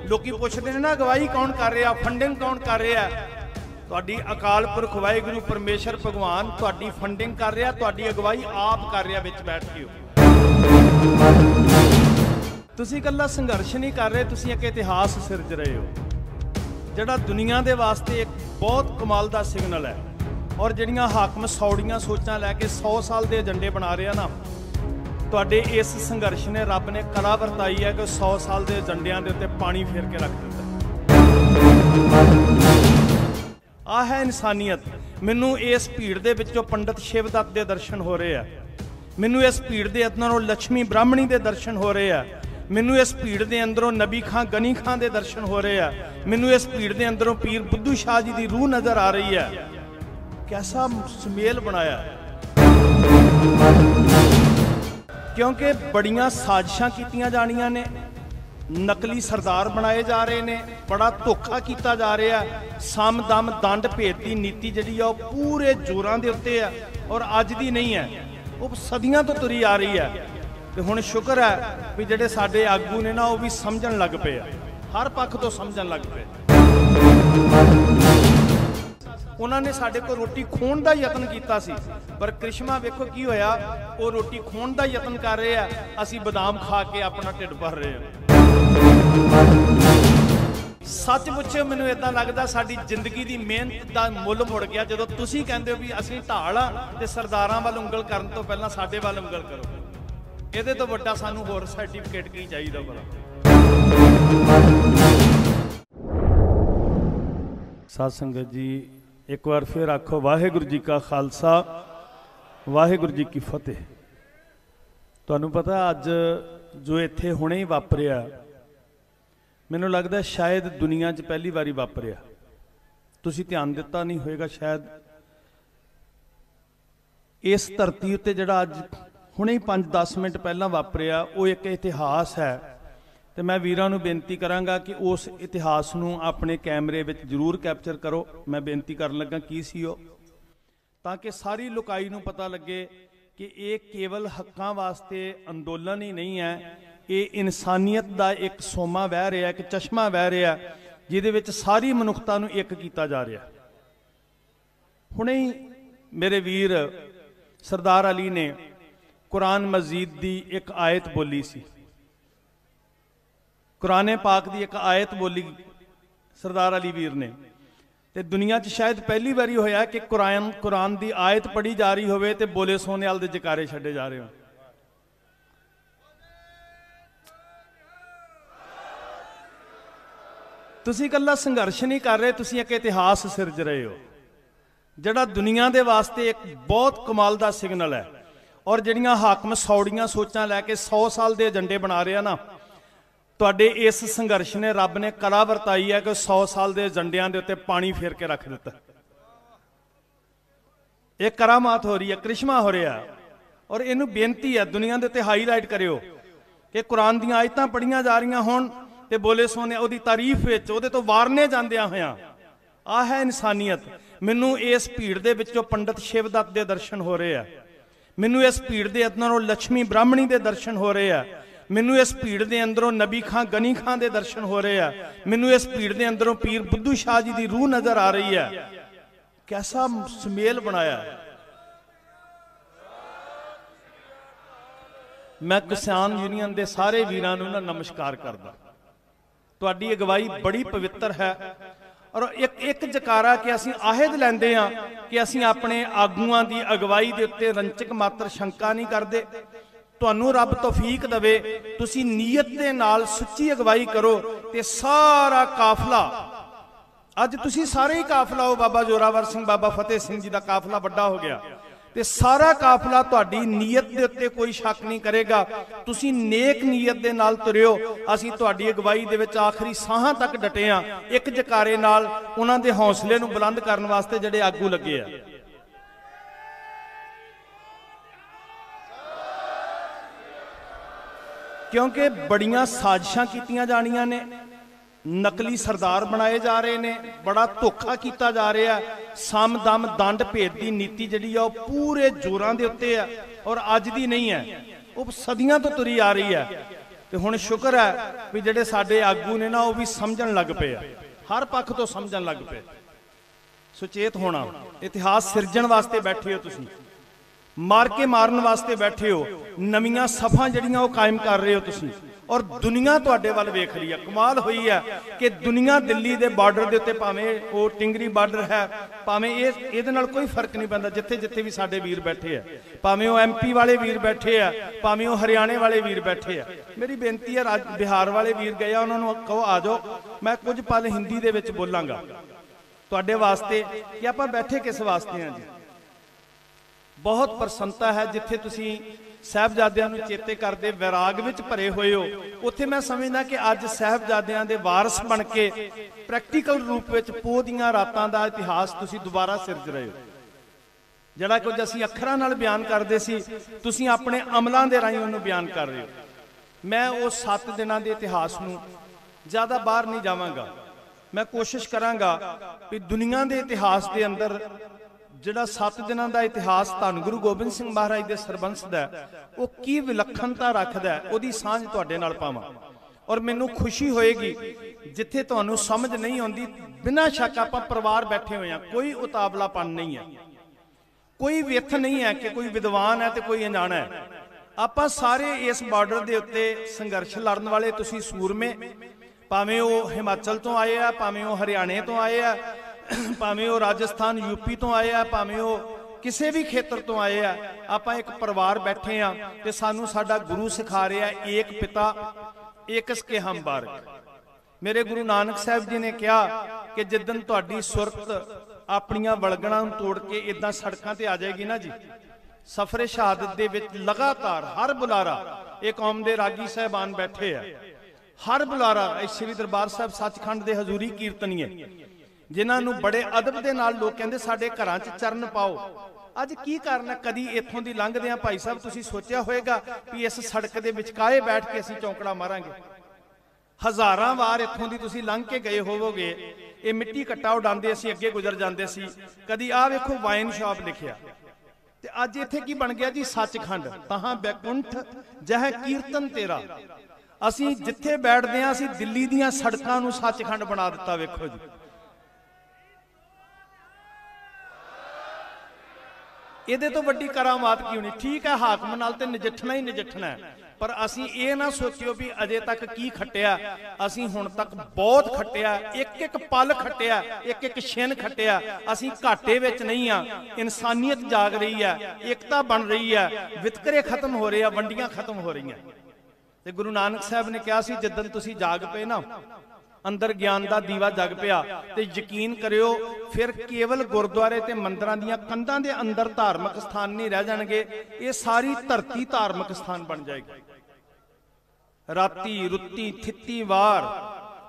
लोकी पुछदे ने ना अगवाई कौन कर रहा, फंडिंग कौन कर रहा। तुहाडी अकाल पुरख वाहिगुरू परमेश्वर भगवान तुहाडी फंडिंग कर रहा, तुहाडी अगवाई आप कर रहा विच बैठ के। तुसीं कल्ला संघर्ष नहीं कर रहे, तुसीं एक इतिहास सिरज रहे हो जिहड़ा दुनिया दे वास्ते एक बहुत कमाल दा सिग्नल है। और जिहड़ियां हाकम सौड़ियां सोचां लैके 100 साल के एजेंडे बना रहे ना, तुहाडे इस संघर्ष ने रब ने कला वरताई है कि 100 साल के एजेंडियां दे उत्ते पानी फेर के रख दिता। आ है इंसानियत। मैनू इस भीड़ दे विचों पंडित शिवदत्त के दर्शन हो रहे हैं, मैनू इस भीड़ के अंदरों लक्ष्मी ब्राह्मणी के दर्शन हो रहे हैं, मैनू इस भीड़ के अंदरों नबी खां गनी खां के दर्शन हो रहे हैं, मैनू इस भीड़ के अंदरों पीर बुद्धू शाह जी की रूह नजर आ रही है। कैसा सुमेल बनाया, क्योंकि बड़ियां साजिशां कीतियां जानियां ने, नकली सरदार बनाए जा रहे ने, बड़ा धोखा किया जा रहा है। सम दम दंड भेद की नीति जिहड़ी आ पूरे जोरां दे उत्ते है और अज दी नहीं है, वो सदियां तो तुरी आ रही है। तो हुण शुक्र है भी जिहड़े साडे आगू ने ना वो भी समझण लग पे, हर पक्ष तो समझण लग पे। उन्होंने साडे को रोटी खोण का यत्न किया सी, पर करिश्मा वेखो की होया, वो रोटी खोण का यत्न कर रहे हैं, असी बादाम खा के अपना ढिड भर रहे हैं। सच पुछो मैनू इदां लगदा साडी जिंदगी की मेहनत का मुल मुड़ गया जदों तुसीं कहंदे हो भी असीं ढाल आ ते सरदारां वल उंगल करन तो पहलां साडे वल उंगल करो। इहदे तो वड्डा सानू होर सर्टिफिकेट की चाहिदा भला। साध संगत जी एक बार फिर आखो वाहिगुरू जी का खालसा वाहिगुरू जी की फतेह। तुहानू पता अज जो इत्थे हुणे ही वापरिया, मैनू लगदा शायद दुनिया च पहली बारी वापरिया। तुसीं ध्यान दिता नहीं होएगा शायद। इस धरती उत्ते जिहड़ा अज हुणे ही 5-10 मिनट पहला वापरिया वो एक इतिहास है। तो मैं वीरां नूं बेनती करांगा कि उस इतिहास नूं अपने कैमरे विच जरूर कैप्चर करो। मैं बेनती करन लगा की सी ओ, ताकि सारी लुकाई नूं पता लगे कि ये केवल हक्कां वास्ते अंदोलन ही नहीं है, ये इंसानियत का एक सोमा बह रहा है, एक चश्मा बह रहा है जिहदे विच सारी मनुखता नूं एक कीता जा रहा। हुणे ही मेरे वीर सरदार अली ने कुरान मजीद की एक आयत बोली सी, कुराने पाक की एक आयत बोली सरदार अली वीर ने। ते दुनिया च शायद पहली बारी होया कि कुरान की आयत पढ़ी जा रही होवे ते बोले सोने वाले दे जकारे छड्डे जा रहे हो। तुसीं कल्ला संघर्ष नहीं कर रहे, तुसीं एक इतिहास सिरज रहे हो जिहड़ा दुनिया दे वास्ते एक बहुत कमाल दा सिग्नल है। और जिहड़ियां हाकम सौड़ियां सोचां लैके 100 साल के एजेंडे बना रहे ना, तुहाडे इस संघर्ष ने रब ने कला वरताई है कि 100 साल के एजेंडियां दे उत्ते पानी फेर के रख दिता। एक करामात हो रही है, करिश्मा हो रहा है। और इनू बेनती है दुनिया के उत्ते हाईलाइट करियो कि कुरान दी आयतां पढ़ियां जा रही होण ते बोले सोने उहदी तारीफ विच उहदे तो वारने जांदियां होइयां। आ है इंसानियत। मैनू इस भीड़ दे विचों पंडित शिवदत्त के दर्शन हो रहे हैं, मैनू इस भीड़ के अंदरों लक्ष्मी ब्राह्मणी के दर्शन हो रहे हैं, मैनू इस भीड़ के अंदरों नबी खां गनी खां के दर्शन हो रहे हैं, मैनू इस भीड़ के अंदरों पीर बुद्धू शाह जी की रूह नजर आ रही है। कैसा सुमेल बनाया। मैं किसान यूनियन के सारे वीरां नूं ना नमस्कार करदा। तुहाडी अगवाई बड़ी पवित्र है और एक जकारा कि असीं आहद लैंदे हां कि असीं अपने आगूआं दी अगवाई दे उत्ते रंचक मात्र शंका नहीं करदे। तुहानू रब तौफीक दवे, तुसी नीयत दे नाल सच्ची अगवाई करो ते सारा काफला, अज तुसी सारे ही काफला हो, बाबा जोरावर सिंह बाबा फतेह सिंह जी का काफला बड़ा हो गया ते सारा काफला तुहाडी नीयत दे उत्ते कोई शक नहीं करेगा। तुसी नेक नीयत दे नाल तुरियो। असीं तुहाडी अगवाई दे विच आखिरी साहां तक डटे हां, एक जकारे नाल उन्हां दे हौसले नूं बुलंद करन वास्ते जिहड़े आगू लगे आ। क्योंकि बड़ियां साजिशां कीतियां जानियां ने, नकली सरदार बनाए जा रहे ने, बड़ा धोखा किया जा रहा है। सम दम दंड भेद की नीति जिहड़ी आ पूरे जोरां दे उत्ते है और अज दी नहीं है, वो सदियां तो तुरी आ रही है। ਤੇ ਹੁਣ ਸ਼ੁਕਰ ਹੈ ਵੀ ਜਿਹੜੇ ਸਾਡੇ ਆਗੂ ਨੇ ਨਾ ਉਹ ਵੀ ਸਮਝਣ ਲੱਗ ਪਏ ਆ, ਹਰ ਪੱਖ ਤੋਂ ਸਮਝਣ ਲੱਗ ਪਏ। ਸੁਚੇਤ ਹੋਣਾ, ਇਤਿਹਾਸ ਸਿਰਜਣ ਵਾਸਤੇ ਬੈਠੇ ਹੋ ਤੁਸੀਂ, ਮਾਰ ਕੇ ਮਾਰਨ ਵਾਸਤੇ बैठे हो, नवीं सफा जड़ियां कायम कर रहे हो तुसी, और दुनिया तुहाडे वल वेख रही है। कमाल हुई है कि दुनिया दिल्ली के बार्डर के उत्ते भावें वो टिंगरी बार्डर है, भावें ये कोई फर्क नहीं पैंदा, जिथे जिथे भी साडे वीर बैठे है, भावें वो MP वाले वीर बैठे है, भावें वो हरियाणे वाले वीर बैठे है। मेरी बेनती है, बिहार वाले वीर गए उन्होंने कहो आ जाओ, मैं कुछ पल हिंदी दे विच बोलांगा तुहाडे वास्ते कि आपां बैठे किस वास्ते हैं जी। बहुत प्रसन्नता है जिथे तुसी साहिबजादियां नूं चेते करदे वैराग विच भरे हुए हो, उत्थे मैं समझदा कि अज साहिबजादियां दे वारस बन के प्रैक्टिकल रूप विच पोह दीआं रातां दा इतिहास तुसी दोबारा सिरज रहे हो। जिहड़ा कुछ असीं अखरां नाल बयान करदे सी, तुसी अपने अमलां दे राहीं उहनूं बयान कर रहे हो। मैं उस 7 दिनां दे इतिहास नूं ज़्यादा बाहर नहीं जावांगा, मैं कोशिश करांगा कि दुनिया के इतिहास के अंदर जिहड़ा 7 दिनों का इतिहास धन गुरु गोबिंद सिंह महाराज के सरबंस दा वो की विलखणता रखदा है, उहदी सांझ तुहाडे नाल पावां। और मैनूं खुशी होएगी जिथे तुहानूं समझ नहीं आउंदी, बिना शक आपां परिवार बैठे हुए हैं, कोई उतावलापन नहीं है, कोई विथ नहीं है कि कोई विद्वान है तो कोई अनजाना है। आपां सारे इस बार्डर के उत्ते संघर्ष लड़न वाले तुसीं सूरमे, भावें वो हिमाचल तो आए आ, भावें वो हरियाणे तो आए आ, भावें वो राजस्थान यूपी तो आए आ, भावें वो किसी भी खेत्र तो आए आ, आपां एक परिवार बैठे हाँ ते सानू साडा गुरु सिखा रहा एक पिता एक इसके हम बारक। मेरे गुरु नानक साहब जी ने कहा कि जिदन तुहाडी सुरत अपनियां वलगणां नूं तोड़ के इदां सड़कां ते आ जाएगी ना जी, सफरे शहादत दे विच लगातार हर बुलारा, एक कौम दे रागी साहबान बैठे आ, हर बुलारा श्री दरबार साहब सचखंड दे हजूरी कीर्तनीए, जिन्होंने बड़े अदब के नाल लोग कहते साडे घरां च चरण पाओ। अज की कारण है, कदी इत्थों दी लंघदे भाई साहब तुसीं सोचिया होएगा भी इस सड़क के विचकाए बैठ के असीं चौंकड़ा मारांगे? हज़ारां वार इत्थों दी तुसीं लंघ के गए होवोगे, ये मिट्टी कट्टा उडांदे असीं अगे गुजर जांदे सी। कदी आ वेखो वाइन शॉप लिखिया, ते अज इत्थे की बन गया जी सचखंड, तहां बैकुंठ जह कीर्तन तेरा। असीं जिथे बैठदे हां असीं दिल्ली दीआं सड़कां नूं सचखंड बना दिता। वेखो जी, ਇਹਦੇ ਤੋਂ ਵੱਡੀ करामात क्यों नहीं? ठीक है हाकम नाल ते नजिठना ही नजिठना है, पर असीं ये ना सोचियो भी अजे तक की खट्टिया, असीं हुण तक बहुत खट्टिया, एक एक पल खट्टिया, एक एक छिन खट्टिया। असीं घाटे विच नहीं आ, इंसानियत जाग रही है, एकता बन रही है, वितकरे खत्म हो रहे हैं, वंडियां खत्म हो रही हैं। ते गुरु नानक साहब ने कहा सी जिद्दन तुसीं जाग पे ना, अंदर ज्ञान का दीवा जग पिया, ते यकीन करियो फिर केवल गुरुद्वारे ते मंदिरां दीयां कंधां दे अंदर धार्मिक स्थान नहीं रह जाणगे, ये सारी धरती धार्मिक स्थान बन जाएगी। राती रुत्ती थित्ती वार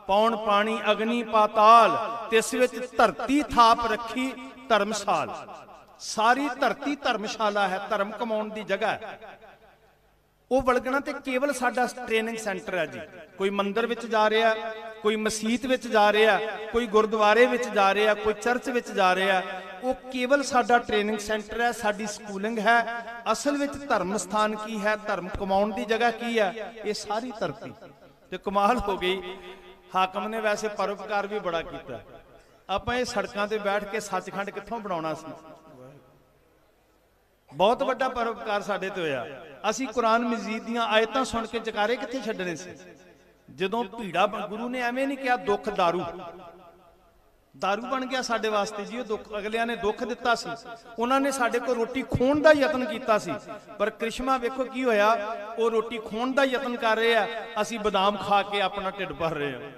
पौन पानी अग्नि पाताल, तिस विच धरती थाप रखी धर्मशाल। सारी धरती धर्मशाला है, धर्म कमाउण दी जगह है। वो वलगना तो केवल साडा ट्रेनिंग सेंटर है जी। कोई मंदिर विच जा रहा, कोई मसीत विच जा रहा, कोई गुरुद्वारे विच जा रहा, कोई चर्च विच जा रहा, वो केवल साडा ट्रेनिंग सेंटर है, साडी स्कूलिंग है। असल विच धर्म स्थान की है, धर्म कमाउण दी जगह की है? ये सारी धरती। तो कमाल हो गई, हाकम ने वैसे परोपकार भी बड़ा किया। आपां ये सड़कां ते बैठ के सचखंड कित्थों बनाउणा सी? बहुत वड्डा परोपकार साडे ते होया। असीं कुरान मजीद दीआं आयतां सुन के जकारे कित्थे छड्डणे सी? जदों भीड़ा गुरु ने एवें नहीं कहा दुख दारू, दारू बन गया साडे वास्ते जी। दुख अगलियां ने दुख दिता सी, उन्होंने साडे को रोटी खोण दा यतन कीता सी, पर करिश्मा वेखो की होया, वो रोटी खोण दा यतन कर रहे हैं, असीं बादाम खा के अपना ढिड भर रहे हैं।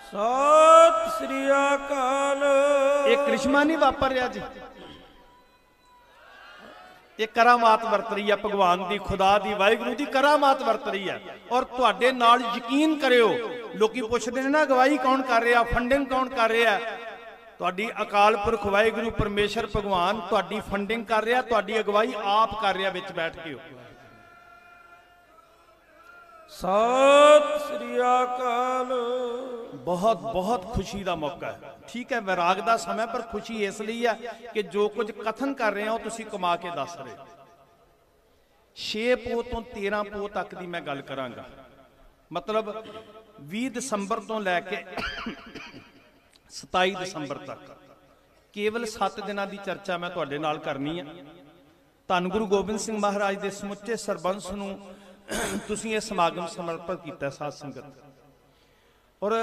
सत श्री अकाल। एक करिश्मा नहीं वापर रहा जी, एक करामात वरत रही है भगवान की, खुदा की, वाहिगुरू की करामात वरत रही है। और तुहाडे नाल यकीन करियो, लोकी पुछदे ने ना गवाही कौन कर रहा, फंडिंग कौन कर रहा? तुहाडी अकाल पुरख वाहिगुरू परमेश्वर भगवान तुहाडी फंडिंग कर रहा, तुहाडी अगवाई आप कर रहा विच बैठ के। सत श्री अकाल। बहुत बहुत खुशी का मौका है। ठीक है वैराग का समय, पर खुशी इसलिए है कि जो कुछ कथन कर रहे हो तुसी कमा के दस रहे। 6 ਪੋਹ ਤੋਂ 13 ਪੋਹ ਤੱਕ ਦੀ ਮੈਂ ਗੱਲ ਕਰਾਂਗਾ। ਮਤਲਬ 20 ਦਸੰਬਰ ਤੋਂ ਲੈ ਕੇ 27 ਦਸੰਬਰ ਤੱਕ ਕੇਵਲ 7 ਦਿਨਾਂ ਦੀ ਚਰਚਾ ਮੈਂ ਤੁਹਾਡੇ ਨਾਲ ਕਰਨੀ ਹੈ। ਧੰਨ ਗੁਰੂ ਗੋਬਿੰਦ ਸਿੰਘ ਮਹਾਰਾਜ ਦੇ ਸਮੁੱਚੇ ਸਰਬੰਸ ਨੂੰ ਤੁਸੀਂ ਇਹ ਸਮਾਗਮ ਸਮਰਪਿਤ ਕੀਤਾ ਸਾਧ ਸੰਗਤ। ਔਰ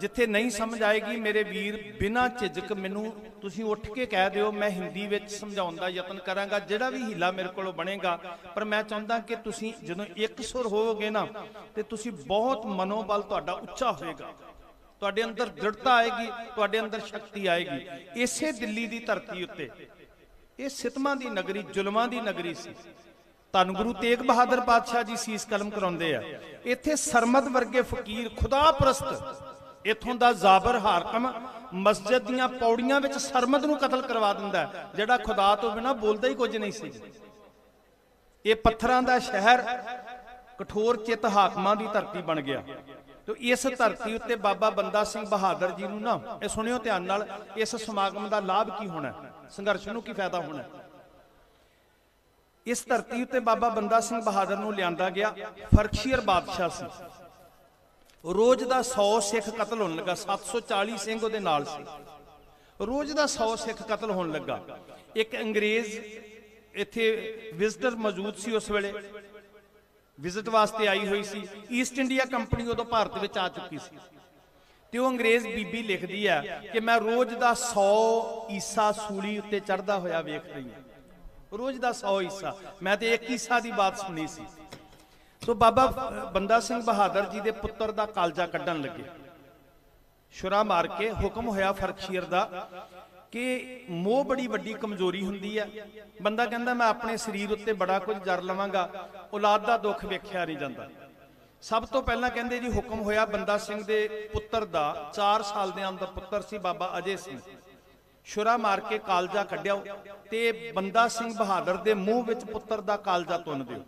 ਜਿੱਥੇ ਨਹੀਂ ਸਮਝ ਆਏਗੀ ਮੇਰੇ ਵੀਰ ਬਿਨਾਂ ਝਿਜਕ ਮੈਨੂੰ ਤੁਸੀਂ ਉੱਠ ਕੇ ਕਹਿ ਦਿਓ, ਮੈਂ ਹਿੰਦੀ ਵਿੱਚ ਸਮਝਾਉਣ ਦਾ ਯਤਨ ਕਰਾਂਗਾ ਜਿਹੜਾ ਵੀ ਹੀਲਾ ਮੇਰੇ ਕੋਲੋਂ ਬਣੇਗਾ। ਪਰ ਮੈਂ ਚਾਹੁੰਦਾ ਕਿ ਤੁਸੀਂ ਜਦੋਂ ਇੱਕ ਸੁਰ ਹੋਵੋਗੇ ਨਾ ਤੇ ਤੁਸੀਂ ਬਹੁਤ ਮਨੋਬਲ ਤੁਹਾਡਾ ਉੱਚਾ ਹੋਏਗਾ, ਤੁਹਾਡੇ ਅੰਦਰ ਦ੍ਰਿੜਤਾ ਆਏਗੀ, ਤੁਹਾਡੇ ਅੰਦਰ ਸ਼ਕਤੀ ਆਏਗੀ। ਇਸੇ ਦਿੱਲੀ ਦੀ ਧਰਤੀ ਉੱਤੇ ਇਹ ਸਿਤਮਾਂ ਦੀ ਨਗਰੀ, ਜ਼ੁਲਮਾਂ ਦੀ ਨਗਰੀ ਸੀ। ਧੰਨ ਗੁਰੂ ਤੇਗ ਬਹਾਦਰ ਪਾਤਸ਼ਾਹ ਜੀ ਸੀਸ ਕਲਮ ਕਰਾਉਂਦੇ ਆ। ਇੱਥੇ ਸਰਮਦ ਵਰਗੇ ਫਕੀਰ, ਖੁਦਾ ਪ੍ਰਸਤ ਇੱਥੋਂ ਦਾ ਜ਼ਾਬਰ ਹਾਕਮ ਮਸਜਿਦ ਦੀਆਂ ਪੌੜੀਆਂ ਵਿੱਚ ਸਰਮਦ ਨੂੰ ਕਤਲ ਕਰਵਾ ਦਿੰਦਾ, ਜਿਹੜਾ ਖੁਦਾ ਤੋਂ ਬਿਨਾਂ ਬੋਲਦਾ ਹੀ ਕੁਝ ਨਹੀਂ ਸੀ। ਇਹ ਪੱਥਰਾਂ ਦਾ ਸ਼ਹਿਰ ਕਠੋਰ ਚਿੱਤ ਹਾਕਮਾਂ ਦੀ ਧਰਤੀ ਬਣ ਗਿਆ। ਤੇ ਇਸ ਧਰਤੀ ਉੱਤੇ ਬਾਬਾ ਬੰਦਾ ਸਿੰਘ ਬਹਾਦਰ ਜੀ ਨੂੰ ਨਾ, ਇਹ ਸੁਣਿਓ ਧਿਆਨ ਨਾਲ, ਇਸ ਸਮਾਗਮ ਦਾ ਲਾਭ ਕੀ ਹੋਣਾ, ਸੰਘਰਸ਼ ਨੂੰ ਕੀ ਫਾਇਦਾ ਹੋਣਾ। ਇਸ ਧਰਤੀ ਉੱਤੇ ਬਾਬਾ ਬੰਦਾ ਸਿੰਘ ਬਹਾਦਰ ਨੂੰ ਲਿਆਂਦਾ ਗਿਆ। ਫਰਕਸ਼ੀਅਰ ਬਾਦਸ਼ਾਹ ਸੀ, ਰੋਜ਼ ਦਾ 100 ਸਿੱਖ ਕਤਲ ਹੋਣ ਲੱਗਾ। 740 ਸਿੰਘ ਉਹਦੇ ਨਾਲ ਸੀ, ਰੋਜ਼ ਦਾ 100 ਸਿੱਖ ਕਤਲ ਹੋਣ ਲੱਗਾ। ਇੱਕ ਅੰਗਰੇਜ਼ ਇੱਥੇ ਵਿਜ਼ਟਰ ਮੌਜੂਦ ਸੀ, ਉਸ ਵੇਲੇ ਵਿਜ਼ਿਟ ਵਾਸਤੇ ਆਈ ਹੋਈ ਸੀ। ਈਸਟ ਇੰਡੀਆ ਕੰਪਨੀ ਉਦੋਂ ਭਾਰਤ ਵਿੱਚ ਆ ਚੁੱਕੀ ਸੀ ਤੇ ਉਹ ਅੰਗਰੇਜ਼ ਬੀਬੀ ਲਿਖਦੀ ਹੈ ਕਿ ਮੈਂ ਰੋਜ਼ ਦਾ 100 ਈਸਾ ਸੂਲੀ ਉੱਤੇ ਚੜ੍ਹਦਾ ਹੋਇਆ ਵੇਖ ਰਹੀ ਹਾਂ। ਰੋਜ਼ ਦਾ 100 ਈਸਾ, ਮੈਂ ਤੇ ਇੱਕ ਈਸਾ ਦੀ ਬਾਤ ਸੁਣੀ ਸੀ। ਸੋ ਬਾਬਾ ਬੰਦਾ ਸਿੰਘ ਬਹਾਦਰ ਜੀ ਦੇ ਪੁੱਤਰ ਦਾ ਕਾਲਜਾ ਕੱਢਣ ਲੱਗੇ। ਛੁਰਾ ਮਾਰ ਕੇ ਹੁਕਮ ਹੋਇਆ ਫਰਕਸ਼ੀਅਰ ਦਾ ਕਿ ਮੋਹ ਬੜੀ ਵੱਡੀ ਕਮਜ਼ੋਰੀ ਹੁੰਦੀ ਹੈ। ਬੰਦਾ ਕਹਿੰਦਾ ਮੈਂ ਆਪਣੇ ਸਰੀਰ ਉੱਤੇ ਬੜਾ ਕੁਝ ਜਰ ਲਵਾਂਗਾ, ਔਲਾਦ ਦਾ ਦੁੱਖ ਵੇਖਿਆ ਨਹੀਂ ਜਾਂਦਾ। ਸਭ ਤੋਂ ਪਹਿਲਾਂ ਕਹਿੰਦੇ ਜੀ ਹੁਕਮ ਹੋਇਆ ਬੰਦਾ ਸਿੰਘ ਦੇ ਪੁੱਤਰ ਦਾ, 4 ਸਾਲ ਦੇ ਅੰਦਰ ਪੁੱਤਰ ਸੀ ਬਾਬਾ ਅਜੇ ਸਿੰਘ। ਛੁਰਾ ਮਾਰ ਕੇ ਕਾਲਜਾ ਕੱਢਿਓ ਤੇ ਬੰਦਾ ਸਿੰਘ ਬਹਾਦਰ ਦੇ ਮੂੰਹ ਵਿੱਚ ਪੁੱਤਰ ਦਾ ਕਾਲਜਾ ਤੁੰਨ ਦਿਓ।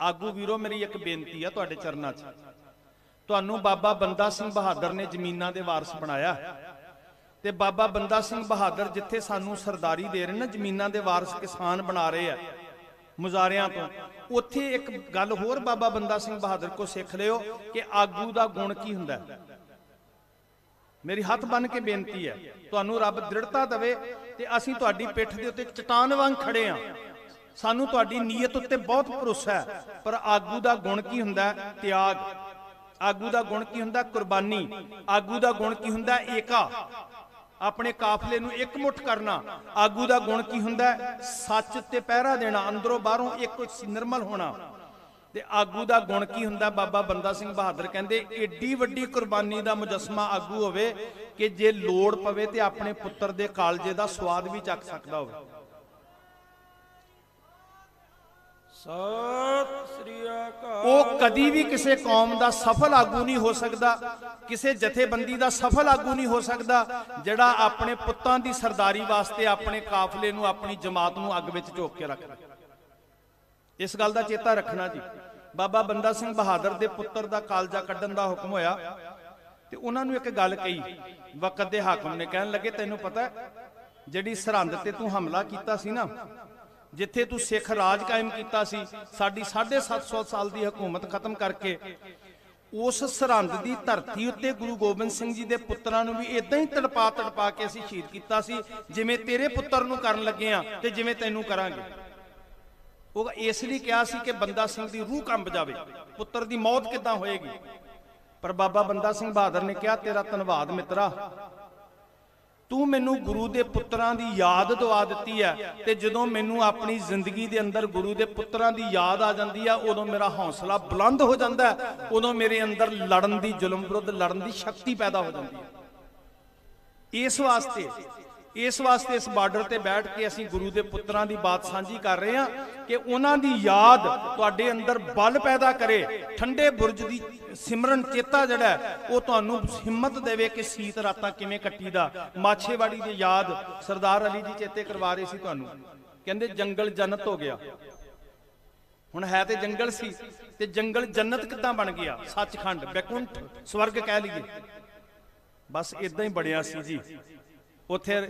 ਆਗੂ ਵੀਰੋ, ਮੇਰੀ ਇੱਕ ਬੇਨਤੀ ਆ ਤੁਹਾਡੇ ਚਰਨਾਂ 'ਚ, ਤੁਹਾਨੂੰ ਬਾਬਾ ਬੰਦਾ ਸਿੰਘ ਬਹਾਦਰ ਨੇ ਜ਼ਮੀਨਾਂ ਦੇ ਵਾਰਸ ਬਣਾਇਆ ਤੇ ਬਾਬਾ ਬੰਦਾ ਸਿੰਘ ਬਹਾਦਰ ਜਿੱਥੇ ਸਾਨੂੰ ਸਰਦਾਰੀ ਦੇ ਰਹੇ ਨੇ, ਜ਼ਮੀਨਾਂ ਦੇ ਵਾਰਸ ਕਿਸਾਨ ਬਣਾ ਰਹੇ ਆ ਮੁਜ਼ਾਰਿਆਂ ਤੋਂ, ਉੱਥੇ ਇੱਕ ਗੱਲ ਹੋਰ ਬਾਬਾ ਬੰਦਾ ਸਿੰਘ ਬਹਾਦਰ ਕੋ ਸਿੱਖ ਲਿਓ ਕਿ ਆਗੂ ਦਾ ਗੁਣ ਕੀ ਹੁੰਦਾ। ਮੇਰੀ ਹੱਥ ਬੰਨ ਕੇ ਬੇਨਤੀ ਹੈ, ਤੁਹਾਨੂੰ ਰੱਬ ਦ੍ਰਿੜਤਾ ਦੇਵੇ ਤੇ ਅਸੀਂ ਤੁਹਾਡੀ ਪਿੱਠ ਦੇ ਉੱਤੇ ਚਟਾਨ ਵਾਂਗ ਖੜੇ ਆ। ਸਾਨੂੰ ਤੁਹਾਡੀ ਨੀਅਤ ਉੱਤੇ ਬਹੁਤ ਭਰੋਸਾ ਹੈ। ਪਰ ਆਗੂ ਦਾ ਗੁਣ ਕੀ ਹੁੰਦਾ? ਤਿਆਗ। ਆਗੂ ਦਾ ਗੁਣ ਕੀ ਹੁੰਦਾ? ਕੁਰਬਾਨੀ। ਆਗੂ ਦਾ ਗੁਣ ਕੀ ਹੁੰਦਾ? ਏਕਾ, ਆਪਣੇ ਕਾਫਲੇ ਨੂੰ ਇਕਮੁੱਠ ਕਰਨਾ। ਆਗੂ ਦਾ ਗੁਣ ਕੀ ਹੁੰਦਾ? ਸੱਚ ਤੇ ਪਹਿਰਾ ਦੇਣਾ, ਅੰਦਰੋਂ ਬਾਹਰੋਂ ਇੱਕ ਨਿਰਮਲ ਹੋਣਾ। ਤੇ ਆਗੂ ਦਾ ਗੁਣ ਕੀ ਹੁੰਦਾ? ਬਾਬਾ ਬੰਦਾ ਸਿੰਘ ਬਹਾਦਰ ਕਹਿੰਦੇ ਏਡੀ ਵੱਡੀ ਕੁਰਬਾਨੀ ਦਾ ਮੁਜੱਸਮਾ ਆਗੂ ਹੋਵੇ ਕਿ ਜੇ ਲੋੜ ਪਵੇ ਤੇ ਆਪਣੇ ਪੁੱਤਰ ਦੇ ਕਾਲਜੇ ਦਾ ਸਵਾਦ ਵੀ ਚੱਖ ਸਕਦਾ ਹੋਵੇ। ਸਤਿ ਸ੍ਰੀ ਅਕਾਲ। ਉਹ ਕਦੀ ਵੀ ਕਿਸੇ ਕੌਮ ਦਾ ਸਫਲ ਆਗੂ ਨਹੀਂ ਹੋ ਸਕਦਾ, ਕਿਸੇ ਜਥੇਬੰਦੀ ਦਾ ਸਫਲ ਆਗੂ ਨਹੀਂ ਹੋ ਸਕਦਾ ਜਿਹੜਾ ਆਪਣੇ ਪੁੱਤਾਂ ਦੀ ਸਰਦਾਰੀ ਵਾਸਤੇ ਆਪਣੇ ਕਾਫਲੇ ਨੂੰ, ਆਪਣੀ ਜਮਾਤ ਨੂੰ ਅੱਗ ਵਿੱਚ ਝੋਕ ਕੇ ਰੱਖਦਾ। ਇਸ ਗੱਲ ਦਾ ਚੇਤਾ ਰੱਖਣਾ ਜੀ। ਬਾਬਾ ਬੰਦਾ ਸਿੰਘ ਬਹਾਦਰ ਦੇ ਪੁੱਤਰ ਦਾ ਕਾਲਜਾ ਕੱਢਣ ਦਾ ਹੁਕਮ ਹੋਇਆ ਤੇ ਉਹਨਾਂ ਨੂੰ ਇੱਕ ਗੱਲ ਕਹੀ। ਵਕਤ ਦੇ ਹਾਕਮ ਨੇ ਕਹਿਣ ਲੱਗੇ, ਤੈਨੂੰ ਪਤਾ ਜਿਹੜੀ ਸਰਹੰਦ ਤੇ ਤੂੰ ਹਮਲਾ ਕੀਤਾ ਸੀ ਨਾ, ਜਿੱਥੇ ਤੂੰ ਸਿੱਖ ਰਾਜ ਕਾਇਮ ਕੀਤਾ ਸੀ, ਸਾਡੀ 750 ਸਾਲ ਦੀ ਹਕੂਮਤ ਖਤਮ ਕਰਕੇ, ਉਸ ਸਰਹੰਦ ਦੀ ਧਰਤੀ ਉੱਤੇ ਗੁਰੂ ਗੋਬਿੰਦ ਸਿੰਘ ਜੀ ਦੇ ਪੁੱਤਰਾਂ ਨੂੰ ਵੀ ਇਦਾਂ ਹੀ ਤੜਪਾ ਤੜਪਾ ਕੇ ਅਸੀਂ ਸ਼ਹੀਦ ਕੀਤਾ ਸੀ, ਜਿਵੇਂ ਤੇਰੇ ਪੁੱਤਰ ਨੂੰ ਕਰਨ ਲੱਗੇ ਆ ਤੇ ਜਿਵੇਂ ਤੈਨੂੰ ਕਰਾਂਗੇ। ਉਹ ਇਸ ਲਈ ਕਿਹਾ ਸੀ ਕਿ ਬੰਦਾ ਸਿੰਘ ਦੀ ਰੂਹ ਕੰਬ ਜਾਵੇ, ਪੁੱਤਰ ਦੀ ਮੌਤ ਕਿੱਦਾਂ ਹੋਏਗੀ। ਪਰ ਬਾਬਾ ਬੰਦਾ ਸਿੰਘ ਬਹਾਦਰ ਨੇ ਕਿਹਾ, ਤੇਰਾ ਧੰਨਵਾਦ ਮਿੱਤਰਾ, ਤੂੰ ਮੈਨੂੰ ਗੁਰੂ ਦੇ ਪੁੱਤਰਾਂ ਦੀ ਯਾਦ ਦਵਾ ਦਿੱਤੀ ਹੈ ਤੇ ਜਦੋਂ ਮੈਨੂੰ ਆਪਣੀ ਜ਼ਿੰਦਗੀ ਦੇ ਅੰਦਰ ਗੁਰੂ ਦੇ ਪੁੱਤਰਾਂ ਦੀ ਯਾਦ ਆ ਜਾਂਦੀ ਆ, ਉਦੋਂ ਮੇਰਾ ਹੌਸਲਾ ਬੁਲੰਦ ਹੋ ਜਾਂਦਾ ਹੈ, ਉਦੋਂ ਮੇਰੇ ਅੰਦਰ ਲੜਨ ਦੀ, ਜ਼ੁਲਮ ਵਿਰੁੱਧ ਲੜਨ ਦੀ ਸ਼ਕਤੀ ਪੈਦਾ ਹੋ ਜਾਂਦੀ ਹੈ। ਇਸ ਵਾਸਤੇ ਇਸ ਬਾਰਡਰ ਤੇ ਬੈਠ ਕੇ ਅਸੀਂ ਗੁਰੂ ਦੇ ਪੁੱਤਰਾਂ ਦੀ ਬਾਤ ਸਾਂਝੀ ਕਰ ਰਹੇ ਹਾਂ ਕਿ ਉਹਨਾਂ ਦੀ ਯਾਦ ਤੁਹਾਡੇ ਅੰਦਰ ਬਲ ਪੈਦਾ ਕਰੇ, ਠੰਡੇ ਬੁਰਜ ਦੀ ਸਿਮਰਨ ਚੇਤਾ ਜਿਹੜਾ ਉਹ ਤੁਹਾਨੂੰ ਹਿੰਮਤ ਦੇਵੇ ਕਿ ਸੀਤ ਰਾਤਾਂ ਕਿਵੇਂ ਕੱਟੀਦਾ। ਮਾਛੇਵਾੜੀ ਦੀ ਯਾਦ ਸਰਦਾਰ ਅਲੀ ਜੀ ਚੇਤੇ ਕਰਵਾ ਰਹੇ ਸੀ ਤੁਹਾਨੂੰ, ਕਹਿੰਦੇ ਜੰਗਲ ਜੰਨਤ ਹੋ ਗਿਆ। ਹੁਣ ਹੈ ਤੇ ਜੰਗਲ ਸੀ ਤੇ ਜੰਗਲ ਜੰਨਤ ਕਿੱਦਾਂ ਬਣ ਗਿਆ? ਸੱਚਖੰਡ, ਬੈਕੁੰਠ, ਸਵਰਗ ਕਹਿ ਲਈਏ। ਬਸ ਇਦਾਂ ਹੀ ਬਣਿਆ ਸੀ ਜੀ। ਉੱਥੇ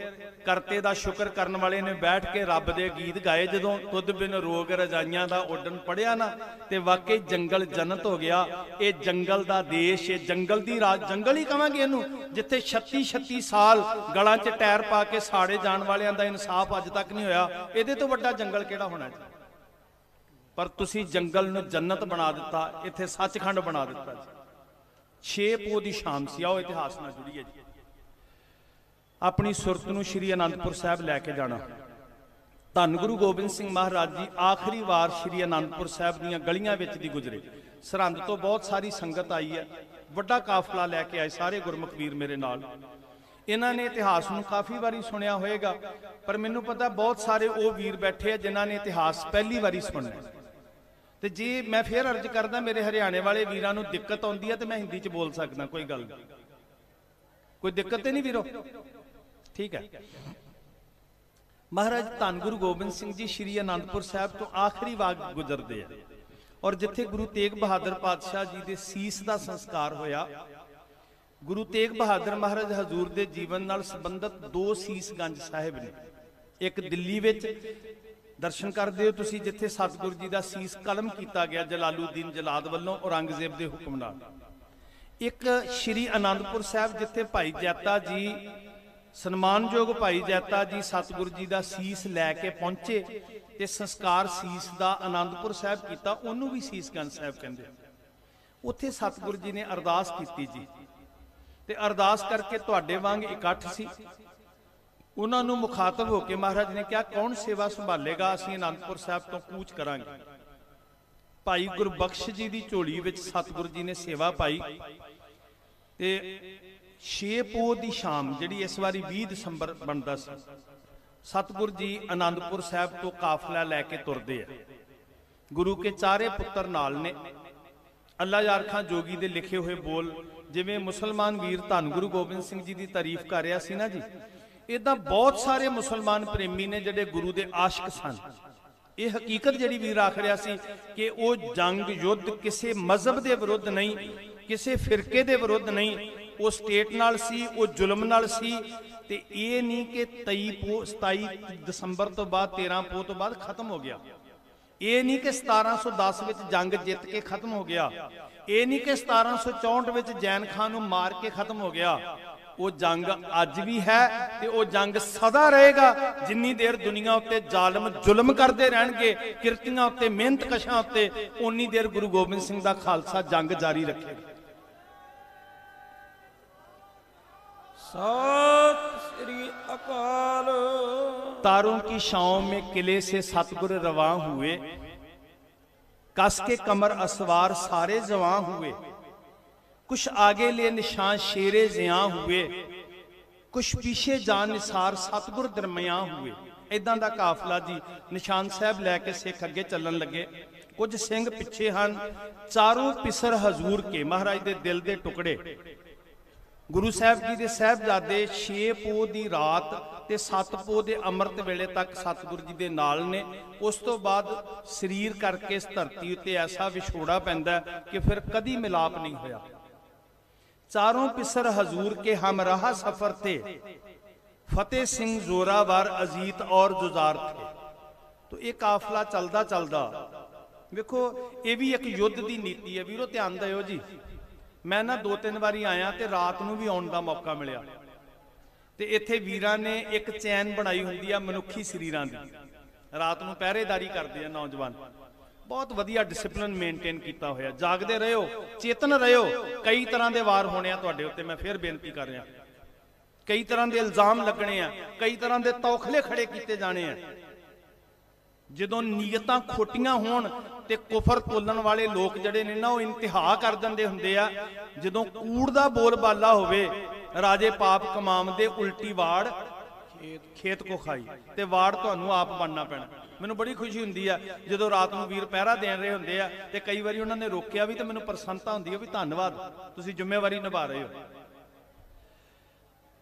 ਕਰਤੇ ਦਾ ਸ਼ੁਕਰ ਕਰਨ ਵਾਲੇ ਨੇ ਬੈਠ ਕੇ ਰੱਬ ਦੇ ਗੀਤ ਗਾਏ। ਜਦੋਂ ਤੁਧ ਬਿਨ ਰੋਗ ਰਜਾਈਆਂ ਦਾ ਉੱਡਣ ਪੜਿਆ ਨਾ, ਤੇ ਵਾਕਈ ਜੰਗਲ ਜੰਨਤ ਹੋ ਗਿਆ। ਇਹ ਜੰਗਲ ਦਾ ਦੇਸ਼, ਇਹ ਜੰਗਲ ਦੀ ਰਾਜ, ਜੰਗਲ ਹੀ ਕਵਾਂਗੇ ਇਹਨੂੰ, ਜਿੱਥੇ 36 ਸਾਲ ਗਲਾਂ 'ਚ ਟਾਇਰ ਪਾ ਕੇ ਸਾੜੇ ਜਾਣ ਵਾਲਿਆਂ ਦਾ ਇਨਸਾਫ ਅੱਜ ਤੱਕ ਨਹੀਂ ਹੋਇਆ। ਇਹਦੇ ਤੋਂ ਵੱਡਾ ਜੰਗਲ ਕਿਹੜਾ ਹੋਣਾ ਜੀ? ਪਰ ਤੁਸੀਂ ਜੰਗਲ ਨੂੰ ਜੰਨਤ ਬਣਾ ਦਿੱਤਾ, ਇੱਥੇ ਸੱਚਖੰਡ ਬਣਾ ਦਿੱਤਾ ਜੀ। 6 ਪੋਹ ਦੀ ਸ਼ਾਮ ਸੀ। ਆਓ ਇਤਿਹਾਸ ਨਾਲ ਜੁੜੀਏ ਜੀ। ਆਪਣੀ ਸੁਰਤ ਨੂੰ ਸ਼੍ਰੀ ਅਨੰਦਪੁਰ ਸਾਹਿਬ ਲੈ ਕੇ ਜਾਣਾ। ਧੰਨ ਗੁਰੂ ਗੋਬਿੰਦ ਸਿੰਘ ਮਹਾਰਾਜ ਜੀ ਆਖਰੀ ਵਾਰ ਸ਼੍ਰੀ ਅਨੰਦਪੁਰ ਸਾਹਿਬ ਦੀਆਂ ਗਲੀਆਂ ਵਿੱਚ ਦੀ ਗੁਜ਼ਰੇ। ਸਰਹੰਦ ਤੋਂ ਬਹੁਤ ਸਾਰੀ ਸੰਗਤ ਆਈ ਹੈ, ਵੱਡਾ ਕਾਫਲਾ ਲੈ ਕੇ ਆਏ ਸਾਰੇ ਗੁਰਮੁਖ ਵੀਰ ਮੇਰੇ ਨਾਲ। ਇਹਨਾਂ ਨੇ ਇਤਿਹਾਸ ਨੂੰ ਕਾਫੀ ਵਾਰੀ ਸੁਣਿਆ ਹੋਏਗਾ, ਪਰ ਮੈਨੂੰ ਪਤਾ ਬਹੁਤ ਸਾਰੇ ਉਹ ਵੀਰ ਬੈਠੇ ਆ ਜਿਨ੍ਹਾਂ ਨੇ ਇਤਿਹਾਸ ਪਹਿਲੀ ਵਾਰੀ ਸੁਣਨਾ। ਤੇ ਜੇ ਮੈਂ ਫੇਰ ਅਰਜ਼ ਕਰਦਾ, ਮੇਰੇ ਹਰਿਆਣੇ ਵਾਲੇ ਵੀਰਾਂ ਨੂੰ ਦਿੱਕਤ ਆਉਂਦੀ ਹੈ ਤੇ ਮੈਂ ਹਿੰਦੀ 'ਚ ਬੋਲ ਸਕਦਾ, ਕੋਈ ਗੱਲ ਨਹੀਂ, ਕੋਈ ਦਿੱਕਤ ਤੇ ਨਹੀਂ ਵੀਰੋ, ਠੀਕ ਹੈ। ਮਹਾਰਾਜ ਧੰਨ ਗੁਰੂ ਗੋਬਿੰਦ ਸਿੰਘ ਜੀ ਸ਼੍ਰੀ ਅਨੰਦਪੁਰ ਸਾਹਿਬ ਤੋਂ ਆਖਰੀ ਵਾਰ ਗੁਜ਼ਰਦੇ ਆ, ਔਰ ਜਿੱਥੇ ਗੁਰੂ ਤੇਗ ਬਹਾਦਰ ਪਾਤਸ਼ਾਹ ਜੀ ਦੇ ਸੀਸ ਦਾ ਸੰਸਕਾਰ ਹੋਇਆ। ਗੁਰੂ ਤੇਗ ਬਹਾਦਰ ਮਹਾਰਾਜ ਹਜ਼ੂਰ ਦੇ ਜੀਵਨ ਨਾਲ ਸੰਬੰਧਿਤ 2 ਸੀਸਗੰਜ ਸਾਹਿਬ ਨੇ। ਇੱਕ ਦਿੱਲੀ ਵਿੱਚ ਦਰਸ਼ਨ ਕਰਦੇ ਹੋ ਤੁਸੀਂ, ਜਿੱਥੇ ਸਤਿਗੁਰੂ ਜੀ ਦਾ ਸੀਸ ਕਲਮ ਕੀਤਾ ਗਿਆ ਜਲਾਲੂਦੀਨ ਜਲਾਦ ਵੱਲੋਂ ਔਰੰਗਜ਼ੇਬ ਦੇ ਹੁਕਮ ਨਾਲ। ਇੱਕ ਸ਼੍ਰੀ ਅਨੰਦਪੁਰ ਸਾਹਿਬ, ਜਿੱਥੇ ਭਾਈ ਜੈਤਾ ਜੀ, ਸਨਮਾਨਯੋਗ ਭਾਈ ਜੈਤਾ ਜੀ ਸਤਿਗੁਰੂ ਜੀ ਦਾ ਸੀਸ ਲੈ ਕੇ ਪਹੁੰਚੇ ਤੇ ਸੰਸਕਾਰ ਸੀਸ ਦਾ ਅਨੰਦਪੁਰ ਸਾਹਿਬ ਕੀਤਾ। ਉਹਨੂੰ ਵੀ ਸੀਸਗੰਜ ਸਾਹਿਬ ਕਹਿੰਦੇ। ਉੱਥੇ ਸਤਿਗੁਰੂ ਜੀ ਨੇ ਅਰਦਾਸ ਕੀਤੀ ਜੀ, ਤੇ ਅਰਦਾਸ ਕਰਕੇ ਤੁਹਾਡੇ ਵਾਂਗ ਇਕੱਠ ਸੀ। ਉਹਨਾਂ ਨੂੰ ਮੁਖਾਤਬ ਹੋ ਕੇ ਮਹਾਰਾਜ ਨੇ ਕਿਹਾ, ਕੌਣ ਸੇਵਾ ਸੰਭਾਲੇਗਾ? ਅਸੀਂ ਅਨੰਦਪੁਰ ਸਾਹਿਬ ਤੋਂ ਕੂਚ ਕਰਾਂਗੇ। ਭਾਈ ਗੁਰਬਖਸ਼ ਜੀ ਦੀ ਝੋਲੀ ਵਿੱਚ ਸਤਿਗੁਰੂ ਜੀ ਨੇ ਸੇਵਾ ਪਾਈ। ਤੇ 6 ਪੋਹ ਦੀ ਸ਼ਾਮ, ਜਿਹੜੀ ਇਸ ਵਾਰੀ 20 ਦਸੰਬਰ ਬਣਦਾ ਸੀ, ਸਤਿਗੁਰੂ ਜੀ ਅਨੰਦਪੁਰ ਸਾਹਿਬ ਤੋਂ ਕਾਫਲਾ ਲੈ ਕੇ ਤੁਰਦੇ ਆ। ਗੁਰੂ ਕੇ ਚਾਰੇ ਪੁੱਤਰ ਨਾਲ ਨੇ। ਅੱਲਾ ਯਾਰ ਖਾਂ ਜੋਗੀ ਦੇ ਲਿਖੇ ਹੋਏ ਬੋਲ, ਜਿਵੇਂ ਮੁਸਲਮਾਨ ਵੀਰ ਧੰਨ ਗੁਰੂ ਗੋਬਿੰਦ ਸਿੰਘ ਜੀ ਦੀ ਤਾਰੀਫ ਕਰ ਰਿਹਾ ਸੀ ਨਾ ਜੀ, ਇਦਾਂ ਬਹੁਤ ਸਾਰੇ ਮੁਸਲਮਾਨ ਪ੍ਰੇਮੀ ਨੇ ਜਿਹੜੇ ਗੁਰੂ ਦੇ ਆਸ਼ਿਕ ਸਨ। ਇਹ ਹਕੀਕਤ ਜਿਹੜੀ ਵੀਰ ਆਖ ਰਿਹਾ ਸੀ ਕਿ ਉਹ ਜੰਗ ਯੁੱਧ ਕਿਸੇ ਮਜ਼ਹਬ ਦੇ ਵਿਰੁੱਧ ਨਹੀਂ, ਕਿਸੇ ਫਿਰਕੇ ਦੇ ਵਿਰੁੱਧ ਨਹੀਂ, ਉਹ ਸਟੇਟ ਨਾਲ ਸੀ, ਉਹ ਜ਼ੁਲਮ ਨਾਲ ਸੀ। ਤੇ ਇਹ ਨਹੀਂ ਕਿ 27 ਦਸੰਬਰ ਤੋਂ ਬਾਅਦ 13 ਪੋਹ ਤੋਂ ਬਾਅਦ ਖਤਮ ਹੋ ਗਿਆ। ਇਹ ਨਹੀਂ ਕਿ 1710 ਵਿੱਚ ਜੰਗ ਜਿੱਤ ਕੇ ਖਤਮ ਹੋ ਗਿਆ। ਇਹ ਨਹੀਂ ਕਿ 1764 ਵਿੱਚ ਜੈਨ ਖਾਨ ਨੂੰ ਮਾਰ ਕੇ ਖਤਮ ਹੋ ਗਿਆ। ਉਹ ਜੰਗ ਅੱਜ ਵੀ ਹੈ ਤੇ ਉਹ ਜੰਗ ਸਦਾ ਰਹੇਗਾ। ਜਿੰਨੀ ਦੇਰ ਦੁਨੀਆ ਉੱਤੇ ਜ਼ਾਲਮ ਜ਼ੁਲਮ ਕਰਦੇ ਰਹਿਣਗੇ, ਕਿਰਤੀਆਂ ਉੱਤੇ, ਮਿਹਨਤ ਕਸ਼ਾਂ ਉੱਤੇ, ਉਨੀ ਦੇਰ ਗੁਰੂ ਗੋਬਿੰਦ ਸਿੰਘ ਦਾ ਖਾਲਸਾ ਜੰਗ ਜਾਰੀ ਰੱਖੇਗਾ। सत श्री अकाल। तारों की छांव में किले से सतगुर रवां हुए, कस के कमर असवार सारे जवां हुए। कुछ आगे ले निशान शेरे जियां हुए, कुछ पीछे जान निसार सतगुर दरमियां हुए। इदां दा काफला जी निशान साहब लैके सिख अगे चलन लगे। कुछ सिंह पिछे हन, चारों पिसर हजूर के, महाराज दे दिल दे टुकड़े। गुरु साहब जी दे साहबजादे 6 पोह दी रात ते 7 पोह दे अमृत वेले तक सतगुरु जी दे नाल ने। उस तो बाद शरीर करके इस धरती उत्ते ऐसा विछोड़ा पैंदा कि फिर कदी मिलाप नहीं होया। चारों पिसर हजूर के हमराह सफर थे, फतेह सिंह जोरावर अजीत और जुजार थे। तो ये काफला चलदा चलदा वेखो, ये भी एक युद्ध की नीति है वीरो, ध्यान दिओ जी। मैं ना 2-3 बारी आया तो रात नूं भी आउण दा मौका मिलिया, ते इत्थे वीरां ने एक चैन बनाई हुंदी आ मनुखी शरीरां दी। रात नूं पहरेदारी करदे आ नौजवान, बहुत वधिया डिसिपलिन मेनटेन किया होया। जागदे रहो, चेतन रहो। कई तरह के वार होने आ तुहाडे उत्ते, मैं फिर बेनती कर रहा। कई तरह के इल्जाम लगने आ, कई तरह के तौखले खड़े किए जाने आ। ਜਦੋਂ ਨੀਅਤਾਂ ਖੋਟੀਆਂ ਹੋਣ ਤੇ ਕੁਫਰ ਤੋਲਣ ਵਾਲੇ ਲੋਕ ਜਿਹੜੇ ਨੇ ਨਾ, ਉਹ ਇੰਤਹਾ ਕਰ ਦਿੰਦੇ ਹੁੰਦੇ ਆ। ਜਦੋਂ ਕੂੜ ਦਾ ਬੋਲ ਬਾਲਾ ਹੋਵੇ, ਰਾਜੇ ਪਾਪ ਕਮਾਉਂਦੇ ਉਲਟੀ ਵਾੜ ਖੇਤ ਕੋ ਖਾਈ, ਤੇ ਵਾੜ ਤੁਹਾਨੂੰ ਆਪ ਬਣਨਾ ਪੈਣਾ। ਮੈਨੂੰ ਬੜੀ ਖੁਸ਼ੀ ਹੁੰਦੀ ਆ ਜਦੋਂ ਰਾਤ ਨੂੰ ਵੀਰ ਪਹਿਰਾ ਦੇਣ ਰਹੇ ਹੁੰਦੇ ਆ ਤੇ ਕਈ ਵਾਰੀ ਉਹਨਾਂ ਨੇ ਰੋਕਿਆ ਵੀ, ਤੇ ਮੈਨੂੰ ਪ੍ਰਸੰਨਤਾ ਹੁੰਦੀ ਆ ਵੀ ਧੰਨਵਾਦ, ਤੁਸੀਂ ਜ਼ਿੰਮੇਵਾਰੀ ਨਿਭਾ ਰਹੇ ਹੋ।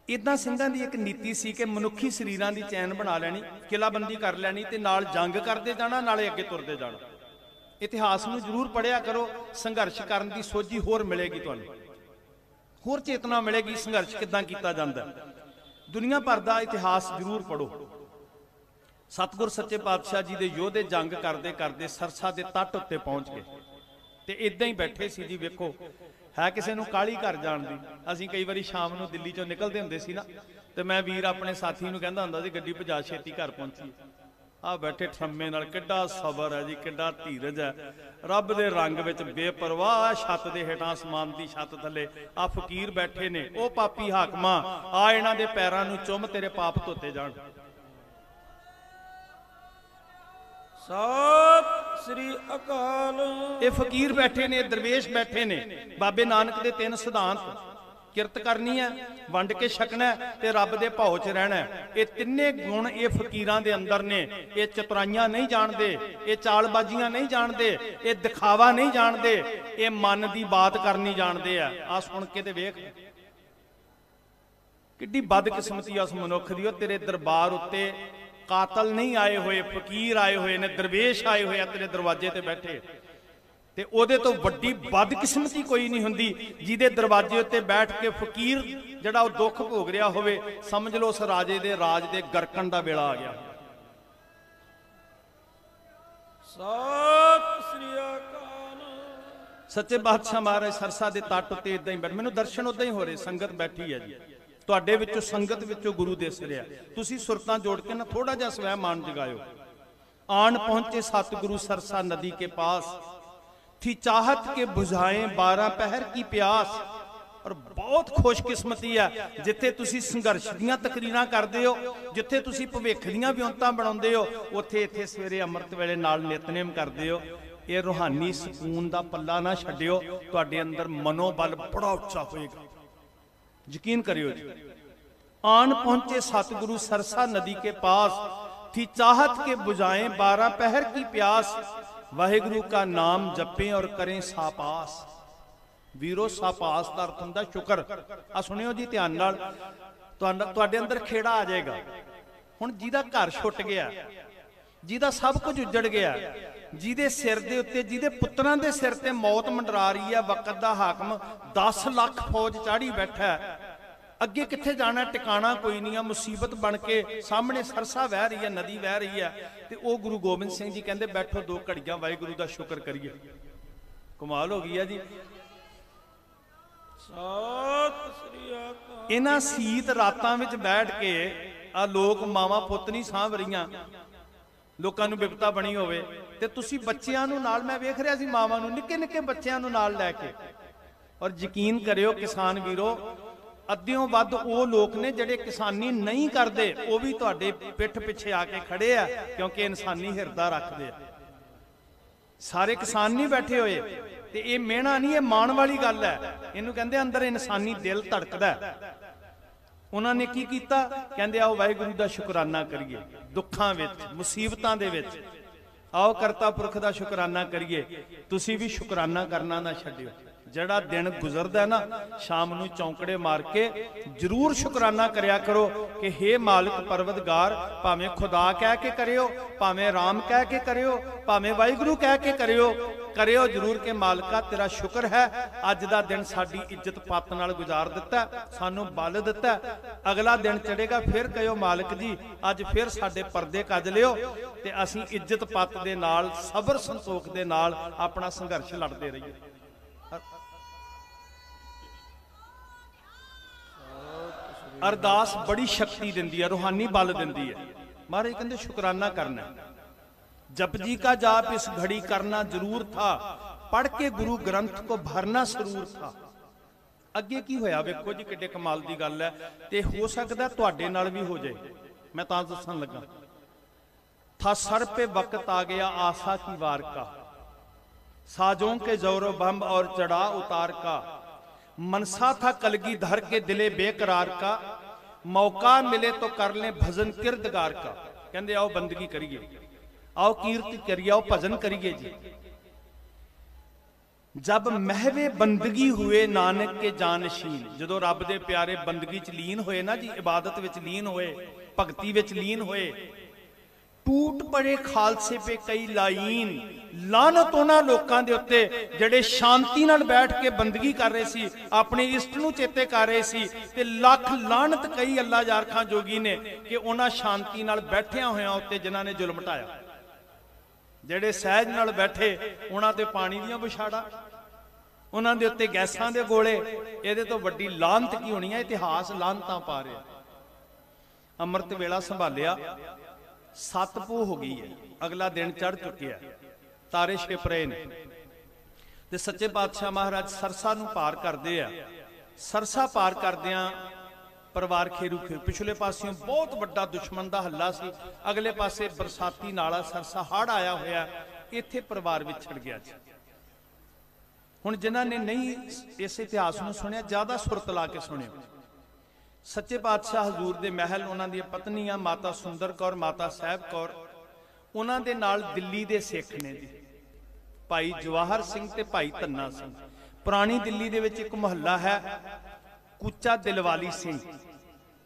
इदां ਸਿੰਘਾਂ ਦੀ ਇੱਕ ਨੀਤੀ ਸੀ कि मनुखी शरीरां ਦੀ चैन बना लैनी, किलाबंदी कर लैनी ते नाल जंग करते जाना, नाले अगे तुरते जाना। इतिहास नूं जरूर पढ़िया करो, संघर्ष करन दी सोझी होर मिलेगी, तुहानूं होर चेतना मिलेगी संघर्ष किदां कीता जांदा। दुनिया भर का इतिहास जरूर पढ़ो। सतगुर सच्चे पातशाह जी के योधे जंग करते करते सरसा के तट उत्ते पहुँच गए तो इदा ही बैठे सी जी। वेखो है किसी को काली घर जान दी। असीं कई बारी शाम को दिल्ली चों निकलते होंदे सी ना, तो मैं वीर अपने साथी नूं कहंदा हुंदा सी गड्डी भजा छेती घर पहुंची। आ बैठे ठम्मे नाल किड्डा सबर है जी, किड्डा धीरज है। रब दे रंग विच बेपरवाह छत दे हेठां आसमान दी छत थले आ फकीर बैठे ने। ओ पापी हाकमा आ इन्हां दे पैरां नूं चुम तेरे पाप धोते जाण। सत श्री अकाल। ये फकीर बैठे ने, दरवेश बैठे ने। बाबे नानक दे 3 सिद्धांत, किरत करनी है, वंड के छकना ते रब दे भाव च रहना है। ये तिन्ने गुण ये फकीरां दे अंदर ने। ये चतुराइयां नहीं जानते, ये चालबाजियां नहीं जानते, ये दिखावा नहीं जानते, ये मन की बात करनी जानते हैं। आ सुन के ते वेख किड्डी बदकिस्मती उस मनुख दी। तेरे दरबार उत्ते कातल नहीं आए हुए, फकीर आए हुए ने, दरवेश आए हुए तेरे दरवाजे ते बैठे। ते ओदे तो वड्डी बदकिस्मती कोई नहीं हुंदी जिहदे दरवाजे उत्ते बैठ के फकीर जिहड़ा दुख भोग रहा होवे। समझ लो उस राजे दे राज दे गरकण दा वेला आ गया। सत श्री अकाल। सच्चे बादशाह महाराज सरसा दे तट उत्ते इदां ही बैठ, मैनूं दर्शन उदां ही हो रहे। संगत बैठी है जी, तुहाडे विचों संगत विचों गुरु दिस रिहा। तुसीं सुरतां जोड़ के ना थोड़ा जिहा स्वैमान जगायो। आन पहुंचे सतगुरु सरसा नदी के पास, थी चाहत के बुझाएं 12 पहर की प्यास। और बहुत खुशकिस्मती है जिथे तुसी संघर्ष दीयां तकरीरां करदे हो, जिथे तुसी भविख दीयां विਉਂਤਾਂ बनाउंदे हो, उत्थे इत्थे सवेरे अमृत वेले नाल नितनेम करदे हो। ये रूहानी सकून दा पल्ला ना छड्डियो, तुहाडे अंदर मनोबल बड़ा उच्चा होएगा, यकीन करियो जी। आन पहुंचे सतगुरु सरसा नदी के पास, थी चाहत के बुझाएं 12 पहर की प्यास। वाहिगुरु का नाम जपें और करें सापास। वीरो सापास का अर्थ हुंदा शुकर। आ सुनियो जी ध्यान नाल, तुहाडे अंदर खेड़ा आ जाएगा। हुण जिहदा घर छुट गया, जिहदा सब कुछ उजड़ गया, जिहदे सिर दे उत्ते, जिहदे पुत्रां दे सिर ते मौत मंडरा रही है, वक्त दा हाकम 10 लाख फौज चाढ़ी बैठा है, अगे कित्थे जाना, टिकाणा कोई नहीं है। मुसीबत बन के सामने सरसा बह रही है, नदी बह रही है। तो वह गुरु गोबिंद सिंह जी कहते बैठो 2 घड़ियां वाहिगुरु का शुक्र करिए। कमाल हो गई है जी। सत श्री अकाल। इन्हां सीत रातां विच बैठ के आ लोग मावां पुत्त नहीं सांभ रहीआं, लोकां नूं विपता बनी होवे ते तुसीं बच्चिआं नूं नाल, मैं वेख रिहा सी मावां नूं निक्के निक्के बच्चिआं नूं नाल लैके। और यकीन करियो किसान वीरो, अद्धियों वध वो लोग ने जिहड़े किसानी नहीं करते, वो भी तुहाडे पिठ पिछे आके खड़े आ, क्योंकि इंसानी हिरदा रखते हैं। सारे किसान नहीं बैठे हुए। तो ये मेहना नहीं, ये माण वाली गल है। इनू कहंदे अंदर इंसानी दिल धड़कदा। उन्होंने की कीता, कहंदे आओ वाहिगुरू दा शुकराना करिए, दुखां विच मुसीबतां दे विच आओ करता पुरख दा शुकराना करिए। तुसीं भी शुकराना करना ना छड्डियो। जड़ा दिन गुजरदा ना, शाम नूं चौंकड़े मार के जरूर शुकराना करया करो कि हे मालिक परवतगार, भावें खुदा कह के करियो, भावें राम कह के करियो, भावें वाहिगुरू कह के करियो, करियो जरूर के मालिका तेरा शुक्र है अज दा दिन साडी इज्जत पत नाल गुजार दिता, सानू बल दिता। अगला दिन चढ़ेगा फिर कहियो मालिक जी अज फिर साडे परदे कज लियो, ते असीं इज्जत पत दे नाल सबर संतोख दे नाल अपना संघर्ष लड़ते रहिए। अरदास बड़ी शक्ति दिंदी है, रूहानी बल दिंदी है। महाराज कहते शुकराना करना, जपजी का जाप इस घड़ी करना जरूर था, पढ़ के गुरु ग्रंथ को भरना जरूर था। अगे की होया वेखो जी, किड्डे कमाल दी गल है। ते हो सकदा तुहाडे नाल भी हो जाए। मैं तां दस्सण लगा, था सर पे वक्त आ गया आशा की वार का, साजों के जोरो बम और चढ़ा उतार का, मनसा था कलगी धर के दिले बेकरार का, मौका मिले तो कर ले भजन किरदगार का। कहंदे आओ बंदगी करिए, आओ कीर्ति करिए, आओ भजन करिए जी। जब महवे बंदगी हुए नानक के जानशीन, जो रब दे प्यारे बंदगी च लीन होए ना जी, इबादत विच लीन होए, भगती विच लीन होए, टूट पड़े खालसे पे कई लाइन, ਲਾਨਤ ਉਹਨਾਂ ਲੋਕਾਂ ਦੇ ਉੱਤੇ ਜਿਹੜੇ ਸ਼ਾਂਤੀ ਨਾਲ ਬੈਠ ਕੇ ਬੰਦਗੀ ਕਰ ਰਹੇ ਸੀ, ਆਪਣੇ ਇਸ਼ਟ ਨੂੰ ਚੇਤੇ ਕਰ ਰਹੇ ਸੀ। ਤੇ ਲੱਖ ਲਾਨਤ ਕਈ ਅੱਲਾ ਯਾਰ ਖਾਂ ਜੋਗੀ ਨੇ ਕਿ ਉਹਨਾਂ ਸ਼ਾਂਤੀ ਨਾਲ ਬੈਠਿਆਂ ਹੋਇਆਂ ਉੱਤੇ ਜਿਨ੍ਹਾਂ ਨੇ ਜ਼ੁਲਮ ਢਾਇਆ। ਜਿਹੜੇ ਸਹਿਜ ਨਾਲ ਬੈਠੇ ਉਹਨਾਂ ਤੇ ਪਾਣੀ ਦੀਆਂ ਵਿਛਾੜਾ, ਉਹਨਾਂ ਦੇ ਉੱਤੇ ਗੈਸਾਂ ਦੇ ਗੋਲੇ, ਇਹਦੇ ਤੋਂ ਵੱਡੀ ਲਾਨਤ ਕੀ ਹੋਣੀ ਹੈ? ਇਤਿਹਾਸ ਲਾਨਤਾਂ ਪਾ ਰਿਹਾ। ਅੰਮ੍ਰਿਤ ਵੇਲਾ ਸੰਭਾਲਿਆ, 7 ਪੋਹ ਹੋ ਗਈ ਹੈ, ਅਗਲਾ ਦਿਨ ਚੜ ਚੁੱਕਿਆ, ਤਾਰੇ ਛਿਪ ਰਹੇ ਨੇ ਤੇ ਸੱਚੇ ਪਾਤਸ਼ਾਹ ਮਹਾਰਾਜ ਸਰਸਾ ਨੂੰ ਪਾਰ ਕਰਦੇ ਆ। ਸਰਸਾ ਪਾਰ ਕਰਦਿਆਂ ਪਰਿਵਾਰ ਖੇਰੂ ਪਿਛਲੇ ਪਾਸਿਓਂ ਬਹੁਤ ਵੱਡਾ ਦੁਸ਼ਮਣ ਦਾ ਹੱਲਾ ਸੀ, ਅਗਲੇ ਪਾਸੇ ਬਰਸਾਤੀ ਨਾਲਾ ਸਰਸਾ ਹੜ੍ਹ ਆਇਆ ਹੋਇਆ, ਇੱਥੇ ਪਰਿਵਾਰ ਵਿਛੜ ਗਿਆ ਜੀ। ਹੁਣ ਜਿਨ੍ਹਾਂ ਨੇ ਨਹੀਂ ਇਸ ਇਤਿਹਾਸ ਨੂੰ ਸੁਣਿਆ, ਜ਼ਿਆਦਾ ਸੁਰਤ ਲਾ ਕੇ ਸੁਣਿਓ। ਸੱਚੇ ਪਾਤਸ਼ਾਹ ਹਜ਼ੂਰ ਦੇ ਮਹਿਲ ਉਹਨਾਂ ਦੀਆਂ ਪਤਨੀਆਂ ਮਾਤਾ ਸੁੰਦਰ ਕੌਰ, ਮਾਤਾ ਸਾਹਿਬ ਕੌਰ, ਉਹਨਾਂ ਦੇ ਨਾਲ ਦਿੱਲੀ ਦੇ ਸਿੱਖ ਨੇ ਜੀ, ਭਾਈ ਜਵਾਹਰ ਸਿੰਘ ਤੇ ਭਾਈ ਧੰਨਾ ਸਿੰਘ। ਪੁਰਾਣੀ ਦਿੱਲੀ ਦੇ ਵਿੱਚ ਇੱਕ ਮੁਹੱਲਾ ਹੈ ਕੁੱਚਾ ਦਿਲਵਾਲੀ ਸਿੰਘ,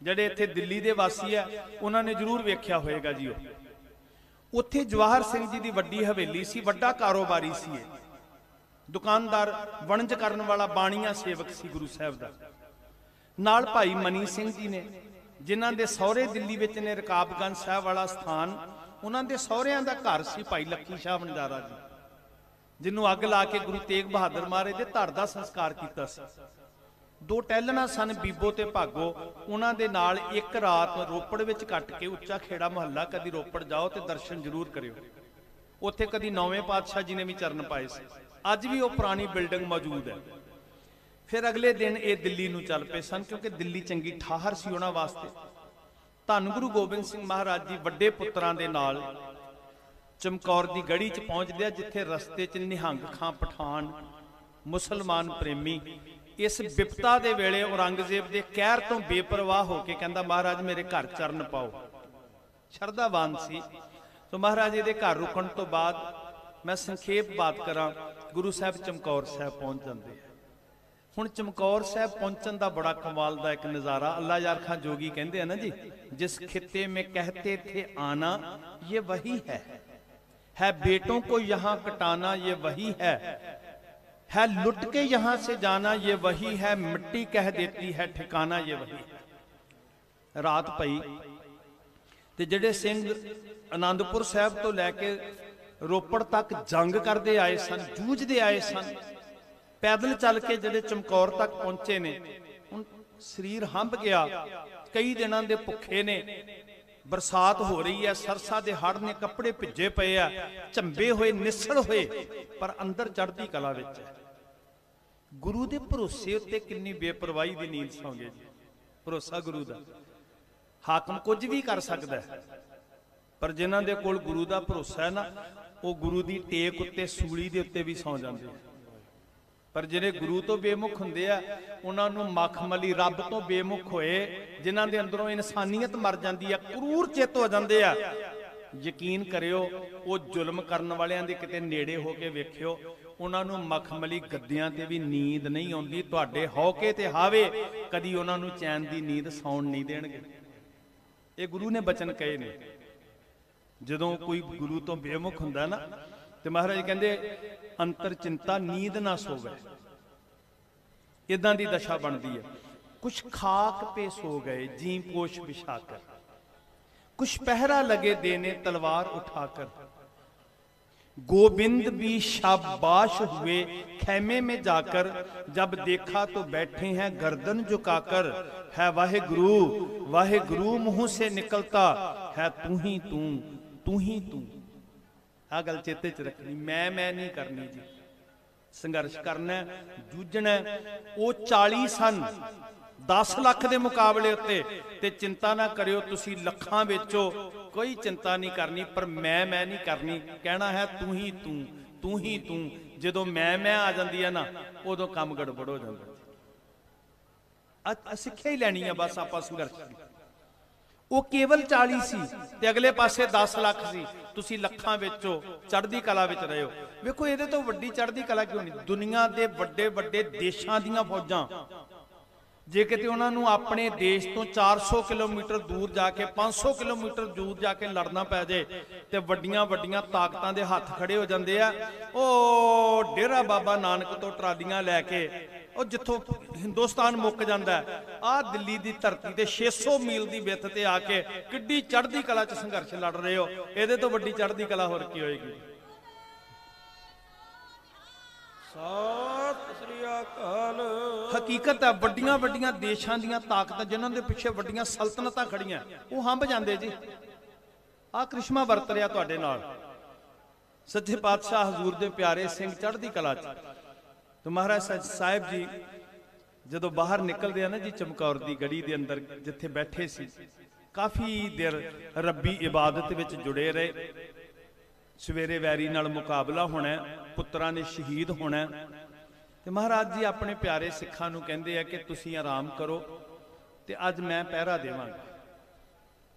ਜਿਹੜੇ ਇੱਥੇ ਦਿੱਲੀ ਦੇ ਵਾਸੀ ਹੈ, ਉਹਨਾਂ ਨੇ ਜ਼ਰੂਰ ਵੇਖਿਆ ਹੋਏਗਾ ਜੀ। ਉੱਥੇ ਜਵਾਹਰ ਸਿੰਘ ਜੀ ਦੀ ਵੱਡੀ ਹਵੇਲੀ ਸੀ, ਵੱਡਾ ਕਾਰੋਬਾਰੀ ਸੀ ਇਹ, ਦੁਕਾਨਦਾਰ, ਵਣਜ ਕਰਨ ਵਾਲਾ ਬਾਣੀਆ ਸੇਵਕ ਸੀ ਗੁਰੂ ਸਾਹਿਬ ਦਾ। ਨਾਲ ਭਾਈ ਮਨੀ ਸਿੰਘ ਜੀ ਨੇ, ਜਿਨ੍ਹਾਂ ਦੇ ਸਹੁਰੇ ਦਿੱਲੀ ਵਿੱਚ ਨੇ ਰਕਾਬਗੰਜ ਸਾਹਿਬ ਵਾਲਾ ਸਥਾਨ, ਉਹਨਾਂ ਦੇ ਸਹੁਰਿਆਂ ਦਾ ਘਰ ਸੀ ਭਾਈ ਲੱਖੀ ਸ਼ਾਹ ਵਣਜਾਰਾ ਜੀ, ਜਿਹਨੂੰ ਅੱਗ ਲਾ ਕੇ ਗੁਰੂ ਤੇਗ ਬਹਾਦਰ ਮਹਾਰਾਜ ਦੇ ਧੜ ਦਾ ਸੰਸਕਾਰ ਕੀਤਾ ਸੀ। 2 ਟਹਿਲਣਾ ਸਨ, ਬੀਬੋ ਤੇ ਭਾਗੋ। ਉਹਨਾਂ ਦੇ ਨਾਲ ਇੱਕ ਰਾਤ ਰੋਪੜ ਵਿੱਚ ਕੱਟ ਕੇ, ਉੱਚਾ ਖੇੜਾ ਮੁਹੱਲਾ, ਕਦੀ ਰੋਪੜ ਜਾਓ ਤੇ ਦਰਸ਼ਨ ਜ਼ਰੂਰ ਕਰਿਓ। ਉੱਥੇ ਕਦੀ 9ਵੇਂ ਪਾਤਸ਼ਾਹ ਜੀ ਨੇ ਵੀ ਚਰਨ ਪਾਏ ਸੀ, ਅੱਜ ਵੀ ਉਹ ਪੁਰਾਣੀ ਬਿਲਡਿੰਗ ਮੌਜੂਦ ਹੈ। ਫਿਰ ਅਗਲੇ ਦਿਨ ਇਹ ਦਿੱਲੀ ਨੂੰ ਚੱਲ ਪਏ ਸਨ, ਕਿਉਂਕਿ ਦਿੱਲੀ ਚੰਗੀ ਠਾਹਰ ਸੀ ਉਹਨਾਂ ਵਾਸਤੇ। ਧੰਨ ਗੁਰੂ ਗੋਬਿੰਦ ਸਿੰਘ ਮਹਾਰਾਜ ਜੀ ਵੱਡੇ ਪੁੱਤਰਾਂ ਦੇ ਨਾਲ ਚਮਕੌਰ ਦੀ ਗੜੀ 'ਚ ਪਹੁੰਚਦੇ ਆ, ਜਿੱਥੇ ਰਸਤੇ 'ਚ ਨਿਹੰਗ ਖਾਂ ਪਠਾਨ ਮੁਸਲਮਾਨ ਪ੍ਰੇਮੀ ਇਸ ਵਿਪਤਾ ਦੇ ਵੇਲੇ ਔਰੰਗਜ਼ੇਬ ਦੇ ਕਹਿਰ ਤੋਂ ਬੇਪਰਵਾਹ ਹੋ ਕੇ ਕਹਿੰਦਾ, ਮਹਾਰਾਜ ਮੇਰੇ ਘਰ ਚਰਨ ਪਾਓ। ਸ਼ਰਧਾਵਾਨ ਸੀ। ਸੋ ਮਹਾਰਾਜ ਇਹਦੇ ਘਰ ਰੁਕਣ ਤੋਂ ਬਾਅਦ ਮੈਂ ਸੰਖੇਪ ਬਾਤ ਕਰਾਂ, ਗੁਰੂ ਸਾਹਿਬ ਚਮਕੌਰ ਸਾਹਿਬ ਪਹੁੰਚ ਜਾਂਦੇ। ਹੁਣ ਚਮਕੌਰ ਸਾਹਿਬ ਪਹੁੰਚਣ ਦਾ ਬੜਾ ਕਮਾਲ ਦਾ ਇੱਕ ਨਜ਼ਾਰਾ, ਅੱਲਾ ਯਾਰ ਖਾਂ ਜੋਗੀ ਕਹਿੰਦੇ ਆ ਨਾ ਜੀ, ਜਿਸ ਖਿੱਤੇ में कहते थे आना ये वही है बेटों को यहाँ कटाना ये वही है लुट के यहाँ से जाना ये वही है, मिट्टी कह देती है ठिकाना ये वही है। रात पई ते जेडे सिंह आनंदपुर साहब तो लैके रोपड़ तक जंग करते आए सन, जूझते आए सन, पैदल चल के जेडे चमकौर तक पहुंचे ने, हुण शरीर हंब गया, कई दिनों के भुखे ने, बरसात हो रही है, सरसा दे हड़ ने कपड़े भिजे पे आ, झंबे हुए निसड़ हुए, पर अंदर चढ़ती कला विच है। गुरु दे भरोसे उत्ते किन्नी बेपरवाही दी नींद सौ गए जी। भरोसा गुरु दा, हाकम कुछ भी कर सकता है, पर जिन्हां दे कोल गुरु दा भरोसा है ना, वो गुरु दी टेक उत्ते सूली दे उत्ते भी सौ जांदे हैं। पर जिहड़े गुरु तो बेमुख हुंदे आ, उन्हां नूं मखमली रब तो बेमुख होए, जिन्हां दे अंदरों इंसानियत मर जांदी है, क्रूर चित हो जांदे आ, यकीन करियो वो जुल्म करन वालियां दे किते नेड़े हो के वेखियो, उन्हां नूं मखमली गद्दियां ते भी नींद नहीं आउंदी, तुहाडे हौके ते हावे कदी उन्हां नूं चैन दी नींद सौण नहीं देणगे। ये गुरु ने बचन कहे ने। जदों कोई गुरु तो बेमुख हुंदा ना, ते महाराज कहंदे अंतर चिंता नींद ना सोवे, इदां दी दशा बनदी है। कुछ खाक पे सो गए जी पोश बिछाकर, कुछ पहरा लगे देने तलवार उठाकर, गोविंद भी शाबाश हुए खैमे में जाकर, जब देखा तो बैठे हैं गर्दन झुकाकर, है वाहे गुरु मुंह से निकलता है तू ही तू, तू ही तू। आ गल चेते च रखनी, मैं नहीं करनी जी, संघर्ष करना, जूझना। वो 40 सन 10 लाख के मुकाबले उत्ते, ते चिंता ना करियो तुसी लखां बेचो, कोई चिंता नहीं करनी, पर मैं नहीं करनी, कहना है तू ही तू, तू ही तू। जदों मैं आ जाती है ना, उदों काम गड़बड़ हो जाता। सिक्ख्या ही लैनी है बस आपां संघर्ष। वो केवल 40 सी ते अगले पासे 10 लाख सी, तुसी लखां बेचो, चढ़दी कला विच रहे हो। वेखो इहदे तो वड्डी चढ़दी कला क्यों नहीं? दुनिया दे वड्डे वड्डे देशां दीयां फौजां जे किते उन्होंने अपने देश तो 400 किलोमीटर दूर जाके 500 किलोमीटर दूर जाके लड़ना पै जाए तो वड्डियां वड्डियां ताकतां दे हाथ खड़े हो जाते हैं। ओ डेरा बाबा नानक तो ट्रालियां लैके और जिथों हिंदुस्तान मुक जाता है, आ दिल्ली की धरती ते 600 मील की विथ ते आके किड्डी चढ़दी कला च संघर्ष लड़ रहे हो। ये तो वड्डी चढ़दी कला होर की होएगी। सत श्री अकाल। हकीकत है वड्डियां वड्डियां देशां दियां ताकतां जिन्हां दे पिछे वड्डियां सल्तनतां खड़ियां वो हंब जांदे जी। आ करिश्मा वरत रिहा तुहाडे नाल। सच्चे पातशाह हजूर दे प्यारे सिंह चढ़दी कला च तो महाराज साहिब जी जदों बाहर निकलदे आ ना जी चमकौर दी गढ़ी दे अंदर जिथे बैठे सी काफ़ी देर रब्बी इबादत विच जुड़े रहे। सवेरे वैरी नाल मुकाबला होना, पुत्रां ने शहीद होना ते महाराज जी अपने प्यारे सिखां नूं कहंदे आ कि तुसीं आराम करो ते अज मैं पहरा देवांगा।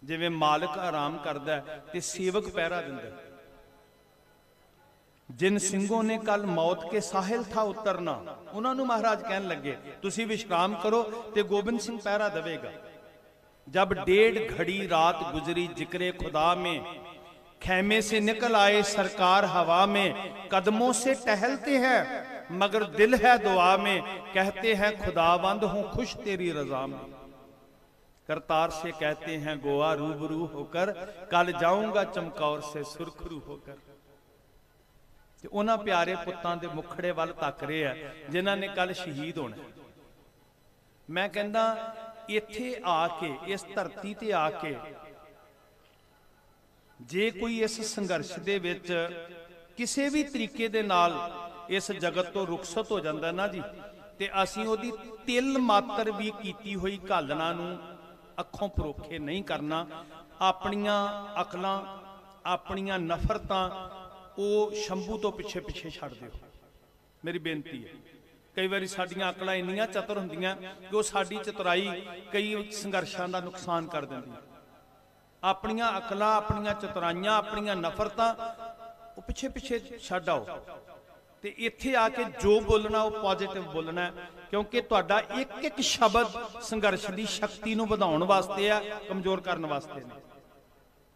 जिवें मालिक आराम करदा है ते सेवक पहरा दिंदा। जिन सिंहों ने कल मौत के साहिल था उतरना, उन्होंने महाराज कहन लगे तुसीं विश्राम करो ते गोबिंद सिंह पहरा देवेगा। जब 1.5 घड़ी रात गुजरी जिक्रे खुदा में, खैमे से निकल आए सरकार हवा में। कदमों से टहलते हैं मगर दिल है दुआ में, कहते हैं खुदाबंद हूं खुश तेरी रजा में। करतार से कहते हैं गोवा रूबरू होकर, कल जाऊंगा चमकौर से सुरखरू होकर। ते उन्हां प्यारे पुत्तां दे मुखड़े वल तक रहे हैं जिन्हां ने कल शहीद होना। मैं कहंदा इत्थे आके इस धरती ते आके जे कोई इस संघर्ष दे विच किसी भी तरीके दे नाल इस जगत तो रुखसत हो जाता ना जी, ते असीं ओदी तिल मात्र भी कीती हुई घालना नूं अखों परोखे नहीं करना। अपनियां अकलां अपनियां नफरतां वो शंभू तो पिछे पिछे छड़ दिओ, मेरी बेनती है। कई बार साडियां अकलां इन्नियां चतुर हुंदियां कि वो साडी चतुराई कई संघर्षां दा नुकसान कर दिंदियां। अपनियां अकलां अपनियां चतुराइयां अपनियां नफरतां वो पिछे पिछे छड्ड आओ ते इत्थे आके जो बोलना वो पॉजिटिव बोलना है, क्योंकि तुहाडा एक एक शब्द संघर्ष की शक्ति नूं वधाउण वास्ते है, कमजोर करने वास्ते नहीं।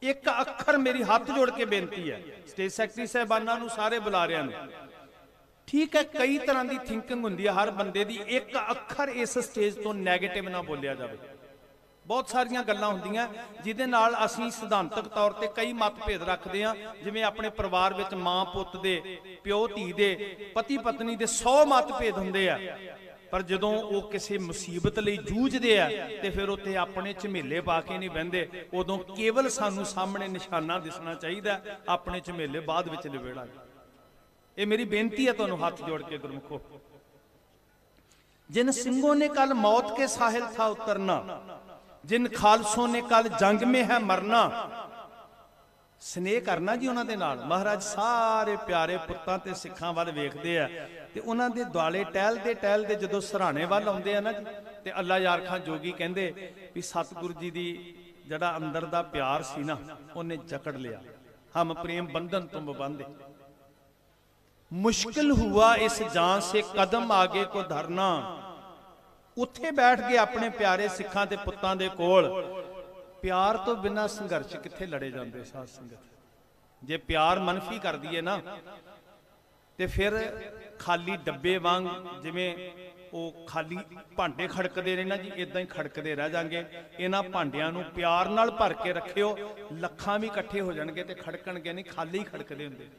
एक अखर मेरी हाथ जोड़ के बेनती है स्टेज सैकटरी साहबाना नूं सारे बुलारियां नूं, ठीक है कई तरह की थिंकिंग हुंदी है हर बंदे दी, एक अखर इस स्टेज तो नैगेटिव ना बोलिया जाए। बहुत सारियां गल्लां हुंदियां जिहदे नाल असीं सिद्धांतक तौर ते कई मतभेद रखते हैं। जिवें अपने परिवार विच मां पुत दे प्यो धी दे पति पत्नी दे 100 मतभेद हुंदे आ, पर जदों वो किसी मुसीबत लई जूझदे आ ते फिर उत्थे अपने झमेले पा के नहीं बहिंदे। उदों केवल सानूं सामने निशाना दिसना चाहिदा, अपने झमेले बाद विच लवेड़ा। ये मेरी बेनती है तुहानूं हाथ जोड़ के गुरमुखो। जिन सिंहों ने कल मौत के साहिल था उतरना, जिन खालसों ने कल जंग में है मरना। स्नेह करना जी उन्हां दे नाल। महाराज सारे प्यारे पुत्तां ते सिखां वल वेखदे आ ते उन्हां दे दुआले टहलदे जदों सराणे वल आउंदे आ ना जी, ते अल्लाह यार खां जोगी कहंदे भी सतगुरु जी दी जड़ा अंदर दा प्यार सी ना उन्हें जकड़ लिया। हम प्रेम बंधन तुम बंधे, मुश्किल हुआ इस जान से कदम आगे को धरना। उत्थे बैठ गए अपने प्यारे सिखां ते पुत्तां दे कोल। प्यार तो बिना संघर्ष किथे लड़े जाते साध संगत। जे प्यार मनफी कर दिए ना ते फिर खाली डब्बे वांग जिवें वो खाली भांडे खड़कदे ने ना जी, इदां ही खड़कदे रह जाएंगे। इन्हां भांडियां नूं प्यार नाल भर के रखियो, लखां भी इकट्ठे हो जाणगे ते खड़कणगे नहीं, खाली ही खड़कदे हुंदे।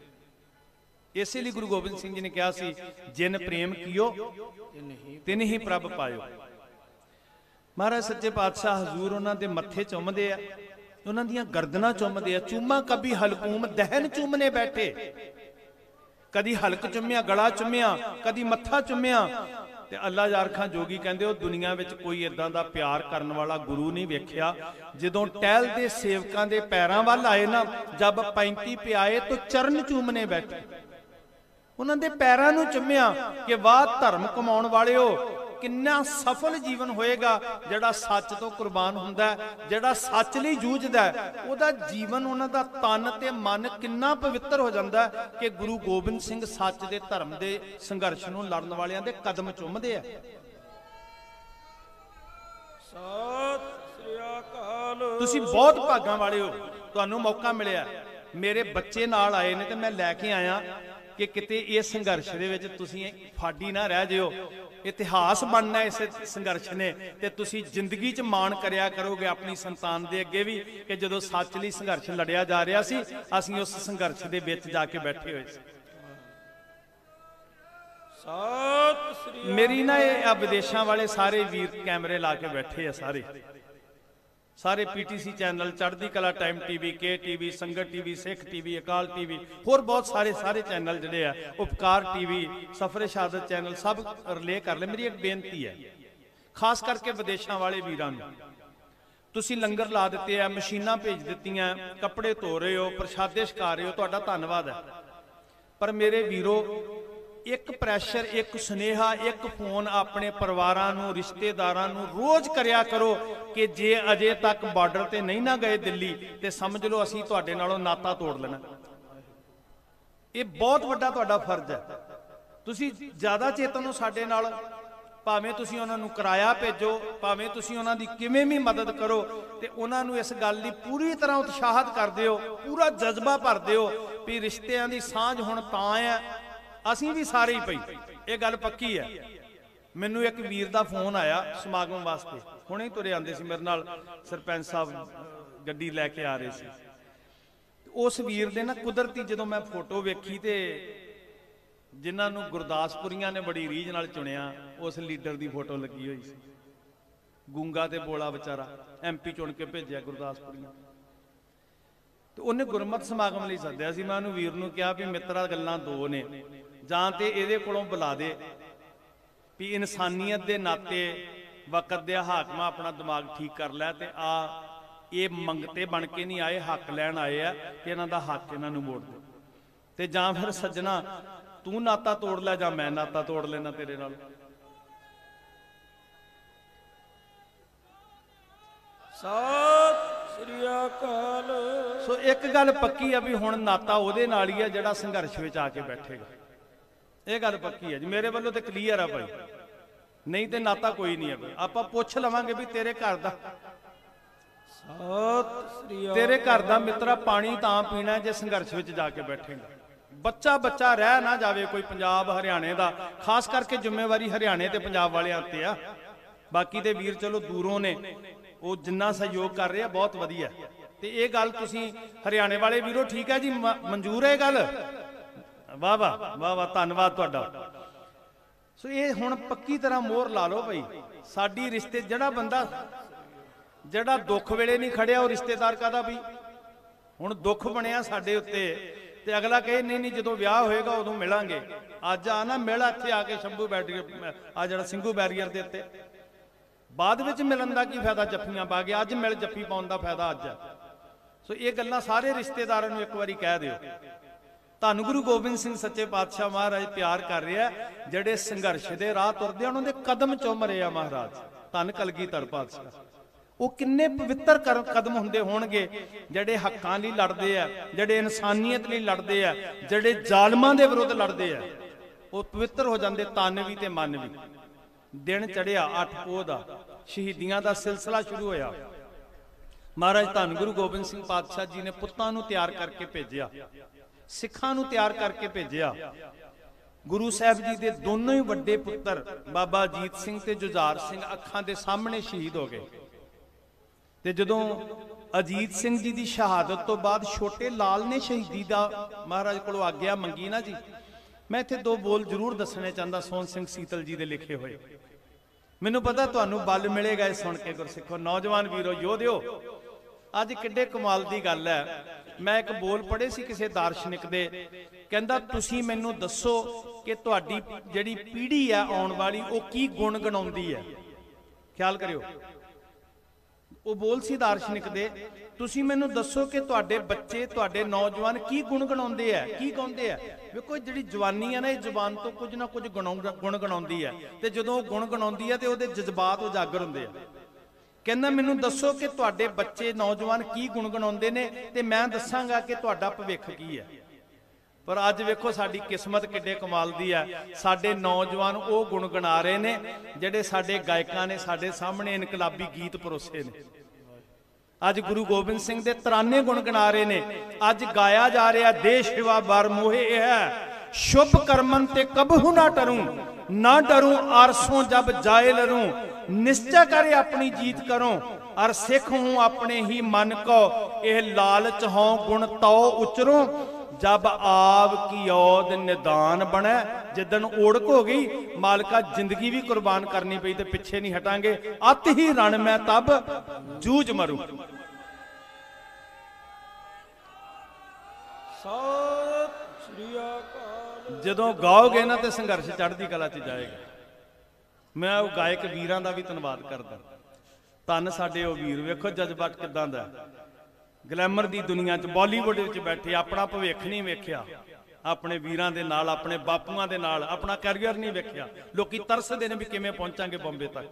इसे लिए गुरु गोबिंद सिंह जी ने कहा सी जिन प्रेम कियो तिन ही प्रभ पायो। महाराज सच्चे पातशाह हजूर उन्हां दे मत्थे चुमदे आ, उन्हां दियां गर्दनां चुमदे आ। चूमा कभी हलकूम दहन चूमने बैठे, कदी हलक चुम्या गला चुम्या कदी मत्था चुम्या। ते अल्लाह यार खां जोगी कहंदे ओ दुनिया विच कोई इदां दा प्यार करन वाला गुरु नहीं वेख्या। जदों टहलदे सेवकां दे पैरां वल आए ना, जब 35 पे आए तो चरण चूमने बैठे, उन्हां दे पैरां नूं चुम्या कि वाह धर्म कमाउण वालिओ, किन्ना सफल जीवन होएगा जिहड़ा सच तो कुर्बान हुंदा है, जिहड़ा सच लई जूझदा है। उहदा जीवन उहनां दा तन ते मन किन्ना पवित्र हो जांदा है कि गुरु गोबिंद सिंह सच दे धर्म दे संघर्ष नूं लड़न वालियां दे कदम चुमदे आ। ਸਤਿ ਸ੍ਰੀ ਅਕਾਲ। ਤੁਸੀਂ ਬਹੁਤ ਭਾਗਾਂ ਵਾਲੇ ਹੋ, ਤੁਹਾਨੂੰ ਮੌਕਾ ਮਿਲਿਆ। ਮੇਰੇ ਬੱਚੇ ਨਾਲ ਆਏ ਨੇ ਤੇ ਮੈਂ ਲੈ ਕੇ ਆਇਆ ਕਿ ਕਿਤੇ ਇਸ ਸੰਘਰਸ਼ ਦੇ ਵਿੱਚ ਤੁਸੀਂ ਫਾਡੀ ਨਾ ਰਹਿ ਜਿਓ। ਇਤਿਹਾਸ ਬਣਨਾ ਇਸ ਸੰਘਰਸ਼ ਨੇ ਤੇ ਤੁਸੀਂ ਜ਼ਿੰਦਗੀ 'ਚ ਮਾਣ ਕਰਿਆ ਕਰੋਗੇ ਆਪਣੀ ਸੰਤਾਨ ਦੇ ਅੱਗੇ ਵੀ ਕਿ ਜਦੋਂ ਸੱਚ ਲਈ ਸੰਘਰਸ਼ ਲੜਿਆ ਜਾ ਰਿਹਾ ਸੀ, ਅਸੀਂ ਉਸ ਸੰਘਰਸ਼ ਦੇ ਵਿੱਚ ਜਾ ਕੇ ਬੈਠੇ ਹੋਏ ਸੀ। ਸਤਿ ਸ੍ਰੀ ਮੇਰੀ ਨਾ ਇਹ ਵਿਦੇਸ਼ਾਂ ਵਾਲੇ ਸਾਰੇ ਵੀਰ ਕੈਮਰੇ ਲਾ ਕੇ ਬੈਠੇ ਆ, ਸਾਰੇ ਪੀਟੀਸੀ ਚੈਨਲ, ਚੜ੍ਹਦੀ ਕਲਾ ਟਾਈਮ ਟੀਵੀ, ਕੇ ਟੀਵੀ, ਸੰਗਤ ਟੀਵੀ, ਸਿੱਖ ਟੀਵੀ, ਅਕਾਲ ਟੀਵੀ, ਹੋਰ ਬਹੁਤ ਸਾਰੇ ਚੈਨਲ ਜਿਹੜੇ ਆ, ਉਪਕਾਰ ਟੀਵੀ, ਸਫਰੇ ਸ਼ਹਾਦਤ ਚੈਨਲ, ਸਭ ਰਿਲੇ ਕਰ ਲੈ। ਮੇਰੀ ਇੱਕ ਬੇਨਤੀ ਹੈ ਖਾਸ ਕਰਕੇ ਵਿਦੇਸ਼ਾਂ ਵਾਲੇ ਵੀਰਾਂ ਨੂੰ, ਤੁਸੀਂ ਲੰਗਰ ਲਾ ਦਿੱਤੇ ਆ, ਮਸ਼ੀਨਾਂ ਭੇਜ ਦਿੱਤੀਆਂ, ਕੱਪੜੇ ਧੋ ਰਹੇ ਹੋ, ਪ੍ਰਸ਼ਾਦੇ ਛਕਾ ਰਹੇ ਹੋ, ਤੁਹਾਡਾ ਧੰਨਵਾਦ ਹੈ। ਪਰ ਮੇਰੇ ਵੀਰੋ, ਇੱਕ ਪ੍ਰੈਸ਼ਰ, ਇੱਕ ਸੁਨੇਹਾ, ਇੱਕ ਫੋਨ ਆਪਣੇ ਪਰਿਵਾਰਾਂ ਨੂੰ, ਰਿਸ਼ਤੇਦਾਰਾਂ ਨੂੰ ਰੋਜ਼ ਕਰਿਆ ਕਰੋ ਕਿ ਜੇ ਅਜੇ ਤੱਕ ਬਾਰਡਰ ਤੇ ਨਹੀਂ ਨਾ ਗਏ ਦਿੱਲੀ ਤੇ ਸਮਝ ਲਓ ਅਸੀਂ ਤੁਹਾਡੇ ਨਾਲੋਂ ਨਾਤਾ ਤੋੜ ਲੈਣਾ। ਇਹ ਬਹੁਤ ਵੱਡਾ ਤੁਹਾਡਾ ਫਰਜ਼ ਹੈ। ਤੁਸੀਂ ਜ਼ਿਆਦਾ ਚੇਤਨ ਹੋ ਸਾਡੇ ਨਾਲ, ਭਾਵੇਂ ਤੁਸੀਂ ਉਹਨਾਂ ਨੂੰ ਕਿਰਾਇਆ ਭੇਜੋ, ਭਾਵੇਂ ਤੁਸੀਂ ਉਹਨਾਂ ਦੀ ਕਿਵੇਂ ਵੀ ਮਦਦ ਕਰੋ ਤੇ ਉਹਨਾਂ ਨੂੰ ਇਸ ਗੱਲ ਲਈ ਪੂਰੀ ਤਰ੍ਹਾਂ ਉਤਸ਼ਾਹਿਤ ਕਰ ਦਿਓ, ਪੂਰਾ ਜਜ਼ਬਾ ਭਰ ਦਿਓ ਵੀ ਰਿਸ਼ਤਿਆਂ ਦੀ ਸਾਂਝ ਹੁਣ ਤਾਂ ਹੈ, ਅਸੀਂ ਵੀ ਸਾਰੇ ਹੀ ਪਈ। ਇਹ ਗੱਲ ਪੱਕੀ ਹੈ। ਮੈਨੂੰ ਇੱਕ ਵੀਰ ਦਾ ਫੋਨ ਆਇਆ ਸਮਾਗਮ ਵਾਸਤੇ, ਹੁਣੇ ਹੀ ਤੁਰੇ ਆਂਦੇ ਸੀ ਮੇਰੇ ਨਾਲ, ਸਰਪੰਚ ਸਾਹਿਬ ਗੱਡੀ ਲੈ ਕੇ ਆ ਰਹੇ ਸੀ। ਉਸ ਵੀਰ ਦੇ ਨਾ ਕੁਦਰਤੀ ਜਦੋਂ ਮੈਂ ਫੋਟੋ ਵੇਖੀ ਤੇ ਜਿਨ੍ਹਾਂ ਨੂੰ ਗੁਰਦਾਸਪੁਰੀਆਂ ਨੇ ਬੜੀ ਰੀਝ ਨਾਲ ਚੁਣਿਆ, ਉਸ ਲੀਡਰ ਦੀ ਫੋਟੋ ਲੱਗੀ ਹੋਈ ਸੀ। ਗੂੰਗਾ ਤੇ ਬੋਲਾ ਵਿਚਾਰਾ ਐਮਪੀ ਚੁਣ ਕੇ ਭੇਜਿਆ ਗੁਰਦਾਸਪੁਰੀਆਂ ਤੇ ਉਹਨੇ ਗੁਰਮਤਿ ਸਮਾਗਮ ਲਈ ਸੱਦਿਆ ਸੀ। ਮੈਂ ਉਹਨੂੰ ਵੀਰ ਨੂੰ ਕਿਹਾ ਵੀ ਮਿੱਤਰਾ ਗੱਲਾਂ ਦੋ ਨੇ, ਜਾਂ ਤੇ ਇਹਦੇ ਕੋਲੋਂ ਬੁਲਾ ਦੇ ਵੀ ਇਨਸਾਨੀਅਤ ਦੇ ਨਾਤੇ ਵਕਤ ਦੇ ਹਾਕਮਾਂ ਆਪਣਾ ਦਿਮਾਗ ਠੀਕ ਕਰ ਲੈ ਤੇ ਇਹ ਮੰਗਤੇ ਬਣ ਕੇ ਨਹੀਂ ਆਏ, ਹੱਕ ਲੈਣ ਆਏ ਆ ਕਿ ਇਹਨਾਂ ਦਾ ਹੱਕ ਇਹਨਾਂ ਨੂੰ ਮੋੜ ਦੇ, ਤੇ ਜਾਂ ਫਿਰ ਸੱਜਣਾ ਤੂੰ ਨਾਤਾ ਤੋੜ ਲੈ ਜਾਂ ਮੈਂ ਨਾਤਾ ਤੋੜ ਲੈਣਾ ਤੇਰੇ ਨਾਲ। ਸਤਿ ਸ੍ਰੀ ਅਕਾਲ। ਸੋ ਇੱਕ ਗੱਲ ਪੱਕੀ ਆ ਵੀ ਹੁਣ ਨਾਤਾ ਉਹਦੇ ਨਾਲ ਹੀ ਆ ਜਿਹੜਾ ਸੰਘਰਸ਼ ਵਿੱਚ ਆ ਕੇ ਬੈਠੇਗਾ। ਇਹ ਗੱਲ ਪੱਕੀ ਹੈ ਜੀ, ਮੇਰੇ ਵੱਲੋਂ ਤੇ ਕਲੀਅਰ ਆ ਭਾਈ, ਨਹੀਂ ਤੇ ਨਾਤਾ ਕੋਈ ਨਹੀਂ ਹੈ ਭਾਈ। ਆਪਾਂ ਪੁੱਛ ਲਵਾਂਗੇ ਵੀ ਤੇਰੇ ਘਰ ਦਾ, ਤੇਰੇ ਘਰ ਦਾ ਮਿੱਤਰਾ ਪਾਣੀ ਤਾਂ ਪੀਣਾ ਜੇ ਸੰਘਰਸ਼ ਵਿੱਚ ਜਾ ਕੇ ਬੈਠੇਗਾ। ਬੱਚਾ ਰਹਿ ਨਾ ਜਾਵੇ ਕੋਈ ਪੰਜਾਬ ਹਰਿਆਣੇ ਦਾ, ਖਾਸ ਕਰਕੇ ਜ਼ਿੰਮੇਵਾਰੀ ਹਰਿਆਣੇ ਤੇ ਪੰਜਾਬ ਵਾਲਿਆਂ ਤੇ ਆ। ਬਾਕੀ ਦੇ ਵੀਰ ਚਲੋ ਦੂਰੋਂ ਨੇ, ਉਹ ਜਿੰਨਾ ਸਹਿਯੋਗ ਕਰ ਰਹੇ ਆ ਬਹੁਤ ਵਧੀਆ। ਤੇ ਇਹ ਗੱਲ ਤੁਸੀਂ ਹਰਿਆਣੇ ਵਾਲੇ ਵੀਰੋ, ਠੀਕ ਹੈ ਜੀ, ਮਨਜ਼ੂਰ ਹੈ ਇਹ ਗੱਲ? ਵਾਹ ਵਾਹ ਵਾਹ ਵਾਹ, ਧੰਨਵਾਦ ਤੁਹਾਡਾ। ਸੋ ਇਹ ਹੁਣ ਪੱਕੀ ਤਰ੍ਹਾਂ ਮੋਹਰ ਲਾ ਲਓ ਭਾਈ। ਸਾਡੀ ਰਿਸ਼ਤੇ, ਜਿਹੜਾ ਦੁੱਖ ਵੇਲੇ ਨਹੀਂ ਖੜਿਆ ਉਹ ਰਿਸ਼ਤੇਦਾਰ ਕਾਹਦਾ ਵੀ? ਹੁਣ ਦੁੱਖ ਬਣਿਆ ਸਾਡੇ ਉੱਤੇ ਤੇ ਅਗਲਾ ਕਹੇ ਨਹੀਂ ਜਦੋਂ ਵਿਆਹ ਹੋਏਗਾ ਉਦੋਂ ਮਿਲਾਂਗੇ। ਅੱਜ ਆ ਨਾ ਮਿਲ ਇੱਥੇ ਆ ਕੇ ਸ਼ੰਭੂ ਬੈਰੀਅਰ, ਆ ਜਿਹੜਾ ਸਿੰਘੂ ਬੈਰੀਅਰ ਦੇ ਉੱਤੇ, ਬਾਅਦ ਵਿੱਚ ਮਿਲਣ ਦਾ ਕੀ ਫਾਇਦਾ ਜੱਫੀਆਂ ਪਾ ਕੇ? ਅੱਜ ਮਿਲ ਜੱਫੀ ਪਾਉਣ ਦਾ ਫਾਇਦਾ ਅੱਜ ਹੈ। ਸੋ ਇਹ ਗੱਲਾਂ ਸਾਰੇ ਰਿਸ਼ਤੇਦਾਰਾਂ ਨੂੰ ਇੱਕ ਵਾਰੀ ਕਹਿ ਦਿਓ। ਧੰਨ ਗੁਰੂ ਗੋਬਿੰਦ ਸਿੰਘ ਸੱਚੇ ਪਾਤਸ਼ਾਹ ਮਹਾਰਾਜ ਪਿਆਰ ਕਰ ਰਿਹਾ, ਜਿਹੜੇ ਸੰਘਰਸ਼ ਦੇ ਰਾਹ ਤੁਰਦੇ ਉਹਨਾਂ ਦੇ ਕਦਮ ਚੁੰਮ ਰਹੇ ਆ ਮਹਾਰਾਜ। ਧੰਨ ਕਲਗੀਧਰ ਪਾਤਸ਼ਾਹ, ਉਹ ਕਿੰਨੇ ਪਵਿੱਤਰ ਕਦਮ ਹੁੰਦੇ ਹੋਣਗੇ ਜਿਹੜੇ ਹੱਕਾਂ ਲਈ ਲੜਦੇ ਆ, ਜਿਹੜੇ ਇਨਸਾਨੀਅਤ ਲਈ ਲੜਦੇ ਆ, ਜਿਹੜੇ ਜ਼ਾਲਮਾਂ ਦੇ ਵਿਰੁੱਧ ਲੜਦੇ ਆ। ਉਹ ਪਵਿੱਤਰ ਹੋ ਜਾਂਦੇ, ਤਨ ਵੀ ਤੇ ਮਨ ਵੀ। ਦਿਨ ਚੜਿਆ 8 ਪੋਹ ਦਾ, ਸ਼ਹੀਦੀਆਂ ਦਾ ਸਿਲਸਿਲਾ ਸ਼ੁਰੂ ਹੋਇਆ। ਮਹਾਰਾਜ ਧੰਨ ਗੁਰੂ ਗੋਬਿੰਦ ਸਿੰਘ ਪਾਤਸ਼ਾਹ ਜੀ ਨੇ ਪੁੱਤਾਂ ਨੂੰ ਤਿਆਰ ਕਰਕੇ ਭੇਜਿਆ, ਸਿੱਖਾਂ ਨੂੰ ਤਿਆਰ ਕਰਕੇ ਭੇਜਿਆ। ਗੁਰੂ ਸਾਹਿਬ ਜੀ ਦੇ ਦੋਨੋਂ ਹੀ ਵੱਡੇ ਪੁੱਤਰ ਬਾਬਾ ਅਜੀਤ ਸਿੰਘ ਤੇ ਜੁਝਾਰ ਸਿੰਘ ਅੱਖਾਂ ਦੇ ਸਾਹਮਣੇ ਸ਼ਹੀਦ ਹੋ ਗਏ। ਤੇ ਜਦੋਂ ਅਜੀਤ ਸਿੰਘ ਜੀ ਦੀ ਸ਼ਹਾਦਤ ਤੋਂ ਬਾਅਦ ਛੋਟੇ ਲਾਲ ਨੇ ਸ਼ਹੀਦੀ ਦਾ ਮਹਾਰਾਜ ਕੋਲੋਂ ਆਗਿਆ ਮੰਗੀ ਨਾ ਜੀ, ਮੈਂ ਇੱਥੇ ਦੋ ਬੋਲ ਜ਼ਰੂਰ ਦੱਸਣੇ ਚਾਹੁੰਦਾ ਸੋਹਣ ਸਿੰਘ ਸੀਤਲ ਜੀ ਦੇ ਲਿਖੇ ਹੋਏ। ਮੈਨੂੰ ਪਤਾ ਤੁਹਾਨੂੰ ਬਲ ਮਿਲੇਗਾ ਇਹ ਸੁਣ ਕੇ ਗੁਰਸਿੱਖੋ, ਨੌਜਵਾਨ ਵੀਰੋ, ਯੋਧਿਓ। ਅੱਜ ਕਿੱਡੇ ਕਮਾਲ ਦੀ ਗੱਲ ਹੈ। ਮੈਂ ਇੱਕ ਬੋਲ ਪੜ੍ਹੇ ਸੀ ਕਿਸੇ ਦਾਰਸ਼ਨਿਕ ਦੇ, ਕਹਿੰਦਾ ਤੁਸੀਂ ਮੈਨੂੰ ਦੱਸੋ ਕਿ ਤੁਹਾਡੀ ਜਿਹੜੀ ਪੀੜ੍ਹੀ ਹੈ ਆਉਣ ਵਾਲੀ, ਉਹ ਕੀ ਗੁਣ ਗਣਾਉਂਦੀ ਹੈ। ਖਿਆਲ ਕਰਿਓ, ਉਹ ਬੋਲ ਸੀ ਦਾਰਸ਼ਨਿਕ ਦੇ, ਤੁਸੀਂ ਮੈਨੂੰ ਦੱਸੋ ਕਿ ਤੁਹਾਡੇ ਬੱਚੇ, ਤੁਹਾਡੇ ਨੌਜਵਾਨ ਕੀ ਗੁਣ ਗਣਾਉਂਦੇ ਆ, ਕੀ ਗਾਉਂਦੇ ਆ। ਵੇਖੋ ਜਿਹੜੀ ਜਵਾਨੀ ਹੈ ਨਾ, ਇਹ ਜ਼ੁਬਾਨ ਤੋਂ ਕੁਝ ਨਾ ਕੁਝ ਗੁਣ ਗਣਾਉਂਦੀ ਹੈ, ਤੇ ਜਦੋਂ ਉਹ ਗੁਣ ਗਣਾਉਂਦੀ ਹੈ ਤੇ ਉਹਦੇ ਜਜ਼ਬਾਤ ਉਜਾਗਰ ਹੁੰਦੇ ਆ। ਕਹਿੰਦਾ ਮੈਨੂੰ ਦੱਸੋ ਕਿ ਤੁਹਾਡੇ ਬੱਚੇ ਨੌਜਵਾਨ ਕੀ ਗੁਣ ਗਣਾਉਂਦੇ ਨੇ ਤੇ ਮੈਂ ਦੱਸਾਂਗਾ ਕਿ ਤੁਹਾਡਾ ਭਵਿੱਖ ਕੀ ਹੈ। पर अज वेखो साडी किस्मत किड्डे कमाल दी है, साडे नौजवान वो गुणगुणा रहे ने जिहड़े साडे गायकां ने साडे सामने इनकलाबी गीत परोसे ने। अज गुरु गोबिंद सिंह दे तराने गुणगुणा रहे ने, अज गाया जा रहा देश सेवा बार मोहे है, शुभ कर्मन ते कबहू ना डरूं, ना डरूं आरसों जब जाए लरूं, निश्चय करे अपनी जीत करूं, और सिख हूं अपने ही मन को, यह लालच हों गुण तो उचरूं, जब आव की औद निदान बने। जिदन ओढ़क हो गई मालका जिंदगी भी कुर्बान करनी पई तो पिछे नहीं हटांगे, अत ही रण मैं तब जूझ मरूं। सत श्री अकाल। जदों गाओगे ना तो संघर्ष चढ़दी कला च जाएगा। मैं वो गायक वीरां दा भी धन्नवाद करदा, धन साडे वो वीर, वेखो जज्बात किदां दा, ग्लैमर दी दुनिया च बॉलीवुड विच बैठे अपना भविख नहीं वेख्या, अपने वीरां दे नाल अपने बापूआं दे नाल अपना कैरियर नहीं वेख्या, लोकी तरसदे ने भी किवें पहुंचांगे बॉम्बे तक।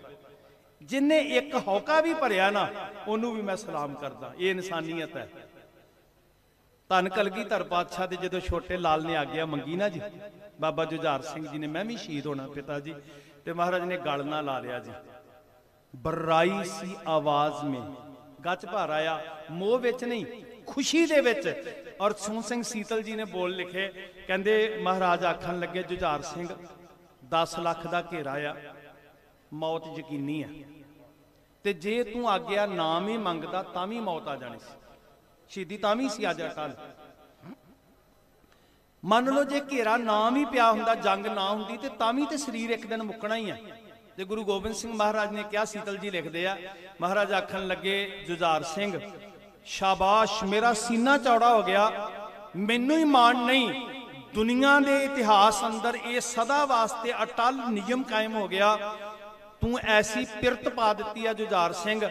जिन्ने एक हौका भी भरिया ना उन्होंने भी मैं सलाम करदा, ये इंसानियत है। धन कलगीधर पातशाह दे जदों छोटे लाल ने आग्या मंगी ना जी, बाबा जुझार सिंह जी ने मैं भी शहीद होना पिता जी, ते महाराज ने गल ना ला लिया जी, बर्राई सी आवाज में गच भर आया, मोह विच नहीं खुशी दे विच। और सून सिंह सीतल जी ने बोल लिखे, कहंदे महाराज आखन लगे जुझार सिंह 10 लाख दा घेरा आ, मौत यकीनी है, ते जे तू आग्या नाम ही मंगदा तां भी मौत आ जानी सी, शहीदी तां भी सी अज अटल। मान लो जे घेरा नाम ही पिया हुंदा, जंग ना हुंदी ते तां भी ते शरीर एक दिन मुकना ही है। ते गुरु गोबिंद सिंह महाराज ने क्या, सीतल जी लिखते हैं, महाराज आखन लगे जुझार सिंह शाबाश मेरा सीना चौड़ा हो गया, मैनू ही मान नहीं, दुनिया के इतिहास अंदर ये सदा वास्ते अटल नियम कायम हो गया, तू ऐसी पिरत पा दी है जुझार सिंह,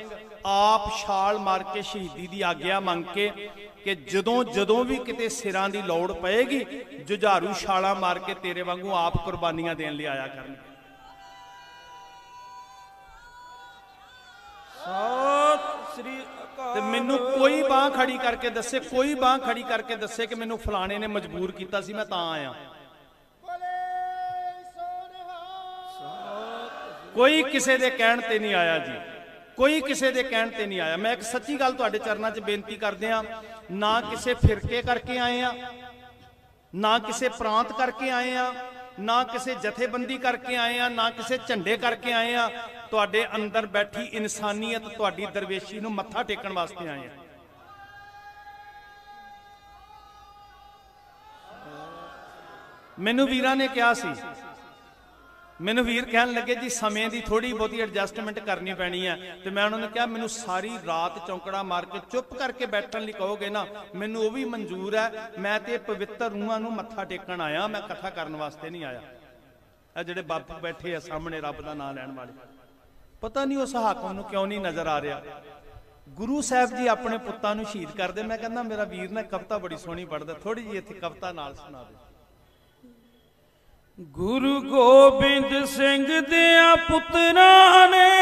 आप छाल मार के शहीदी की आग्या मंग के कि जदों जदों भी किते सिरां दी लौड़ पएगी जुझारू छाला मार के तेरे वांगू आप कुर्बानियां देने लिए आया करनगे। सत श्री अकाल। ते मैनू कोई बांह खड़ी करके दसे, कोई बांह खड़ी करके दसे कि मैनू फलाने ने मजबूर किया सी मैं तां आया, कोई किसी के कहण ते नहीं आया जी, कोई किसी के कहण ते नहीं आया। मैं एक सच्ची गल तुहाडे चरनां च बेनती करदे हां, ना किसी फिरके करके आए हैं, ना किसी प्रांत करके आए हैं, ना किसी जथेबंदी करके आए हैं, ना किसी झंडे करके आए हैं, तुहाडे अंदर बैठी इंसानियत तुहाडी दरवेशी नूं मत्था टेकण वास्ते आए हैं। मैनू वीरां ने कहा सी, मैनू वीर कहन लगे जी समय की थोड़ी बहुती एडजस्टमेंट करनी पैनी है, तो मैं उन्होंने कहा मैनू सारी रात चौंकड़ा मार के चुप करके बैठन लई कहोगे ना मैनू वो भी मंजूर है, मैं तो पवित्र रूहां नूं मत्था टेकण आया, मैं कट्ठा करने वास्ते नहीं आया। ਇਹ ਜਿਹੜੇ ਬਾਪੂ बैठे है सामने रब का नाम लैण वाले, पता नहीं उस हाकम नूं क्यों नहीं नजर आ रहा। गुरु साहब जी अपने पुत्तां नूं शहीद करदे, मैं कहना मेरा वीर ना कविता बड़ी सोहनी पढ़दा, थोड़ी जी इत्थे कविता नाल सुना दे। गुरु गोबिंद सिंह दिया पुत्रां ने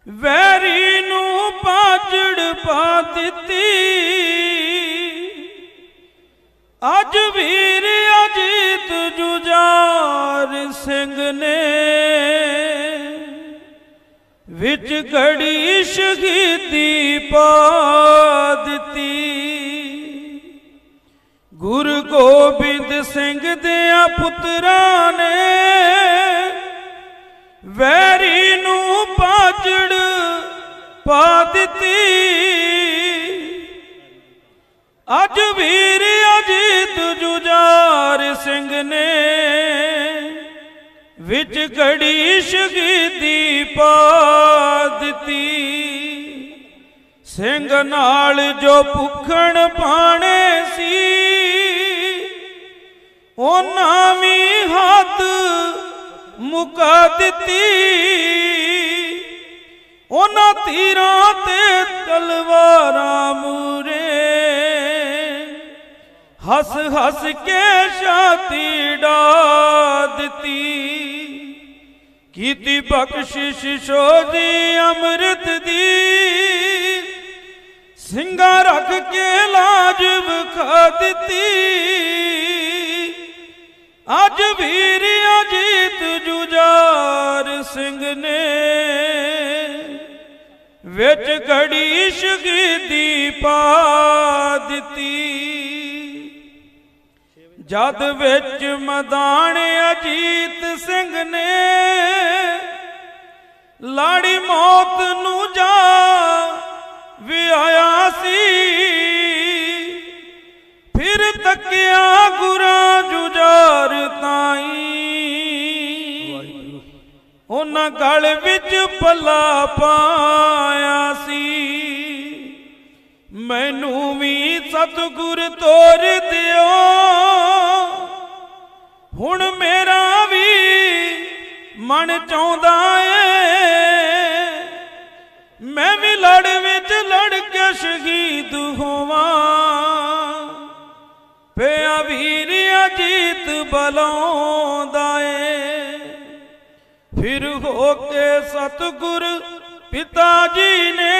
वैरी नूं पाजड़ पा दित्ती, अज वीर अजीत जुझार सिंह ने विच घड़ी शहीदी पा दित्ती। गुरु गोबिंद सिंह दिया पुत्रां ने वैरी नूं पाजड़ पा दित्ती, अज वीर अजीत जुझार सिंह ने विच घड़ी शहीदी पा दित्ती। सिंह नाल जो भुखण पाने सी उन्हां भी हद मुका दित्ती, उन्हां तीरां ते तलवारां मूरे हस हस के छाती डा दित्ती। कीती बख्शिश सोजी अमृत दी ਸਿੰਘਾਂ ਰੱਖ ਕੇ ਲਾਜ ਵਿਖਾ ਦਿੱਤੀ। ਅੱਜ ਵੀਰ ਅਜੀਤ ਜੁਝਾਰ ਸਿੰਘ ਨੇ ਵਿੱਚ ਘੜੀ ਸ਼ਹੀਦੀ ਪਾ ਦਿੱਤੀ। ਜਦ ਵਿੱਚ ਮੈਦਾਨ ਅਜੀਤ ਸਿੰਘ ਨੇ ਲਾੜੀ ਮੌਤ ਨੂੰ ਜਾ ਵਿਆਹਿਆ ਸੀ। ਫਿਰ ਤੱਕਿਆ ਗੁਰਾਂ ਜੁਝਾਰ ਤਾਈਂ ਉਹਨਾਂ ਗਲ ਵਿੱਚ ਪੱਲਾ ਪਾਇਆ ਸੀ। ਮੈਨੂੰ ਵੀ ਸਤਿਗੁਰ ਤੋਰ ਦਿਓ ਹੁਣ ਮੇਰਾ ਵੀ ਮਨ ਚਾਹੁੰਦਾ ਏ ਮੈਂ ਵੀ ਲੜ ਵਿੱਚ ਲੜ ਕੇ ਸ਼ਹੀਦ ਹੋਵਾਂ। ਪਿਆ ਵੀਰ ਅਜੀਤ ਬਲਾਉਂਦਾ ਏ। ਫਿਰ ਹੋ ਕੇ ਸਤਿਗੁਰ ਪਿਤਾ ਜੀ ਨੇ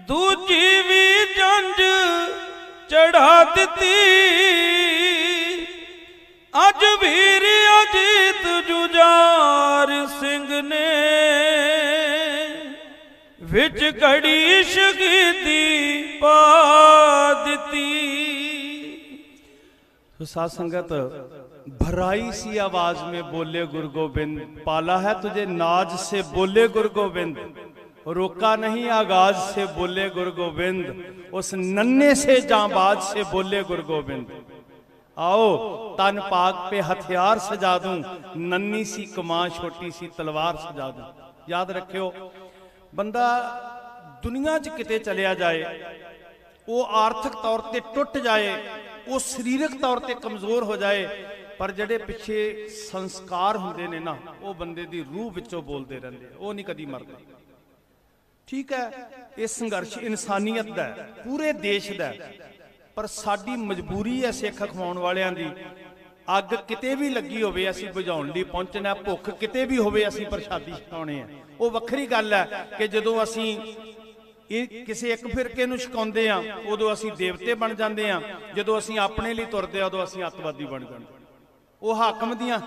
ਦੂਜੀ ਵੀ ਜੰਝ ਚੜਾ ਦਿੱਤੀ। ਅੱਜ ਵੀਰ ਅਜੀਤ ਜੁਝਾਰ ਸਿੰਘ ਨੇ ਵਿੱਚ ਘੜੀ ਸ਼ਹੀਦੀ ਪਾ ਦਿੱਤੀ। तो साध संगत भराई सी आवाज में बोले गुरु गोबिंद, पाला है तुझे नाज से बोले गुरु गोबिंद, रोका नहीं आगाज से बोले गुरु गोबिंद, उस नन्हे से जांबाज से बोले गुरु गोबिंद। आओ तन पाक पे हथियार सजा दूं, नन्ही सी कमान छोटी सी तलवार सजा दूं। याद रखियो, बंदा दुनिया च किते चलिया जाए, वो आर्थिक तौर ते टुट जाए, वो सरीरक तौर ते कमजोर हो जाए, पर जड़े पिछे संस्कार होंदे ने ना, वो बंदे दी रूह विचों बोलते रहंदे, वो नहीं कदी मरदे। ठीक है, ये संघर्ष इंसानियत दा है, पूरे देश दा है, पर साडी मजबूरी है सिख खवाउण वालियां दी। अग किते भी लगी होवे असीं बुझाउण लई पहुंचना, भुख किते भी होवे असीं प्रसादी छकाउणे है। वो वखरी गल है कि जदों असीं किसी एक फिरके नूं छकाउंदे आ उदों असीं देवते बन जांदे आ, जदों असीं अपने लिए तुरदे आ उदों असीं अतवादी बन जांदे। वो हाकम दियां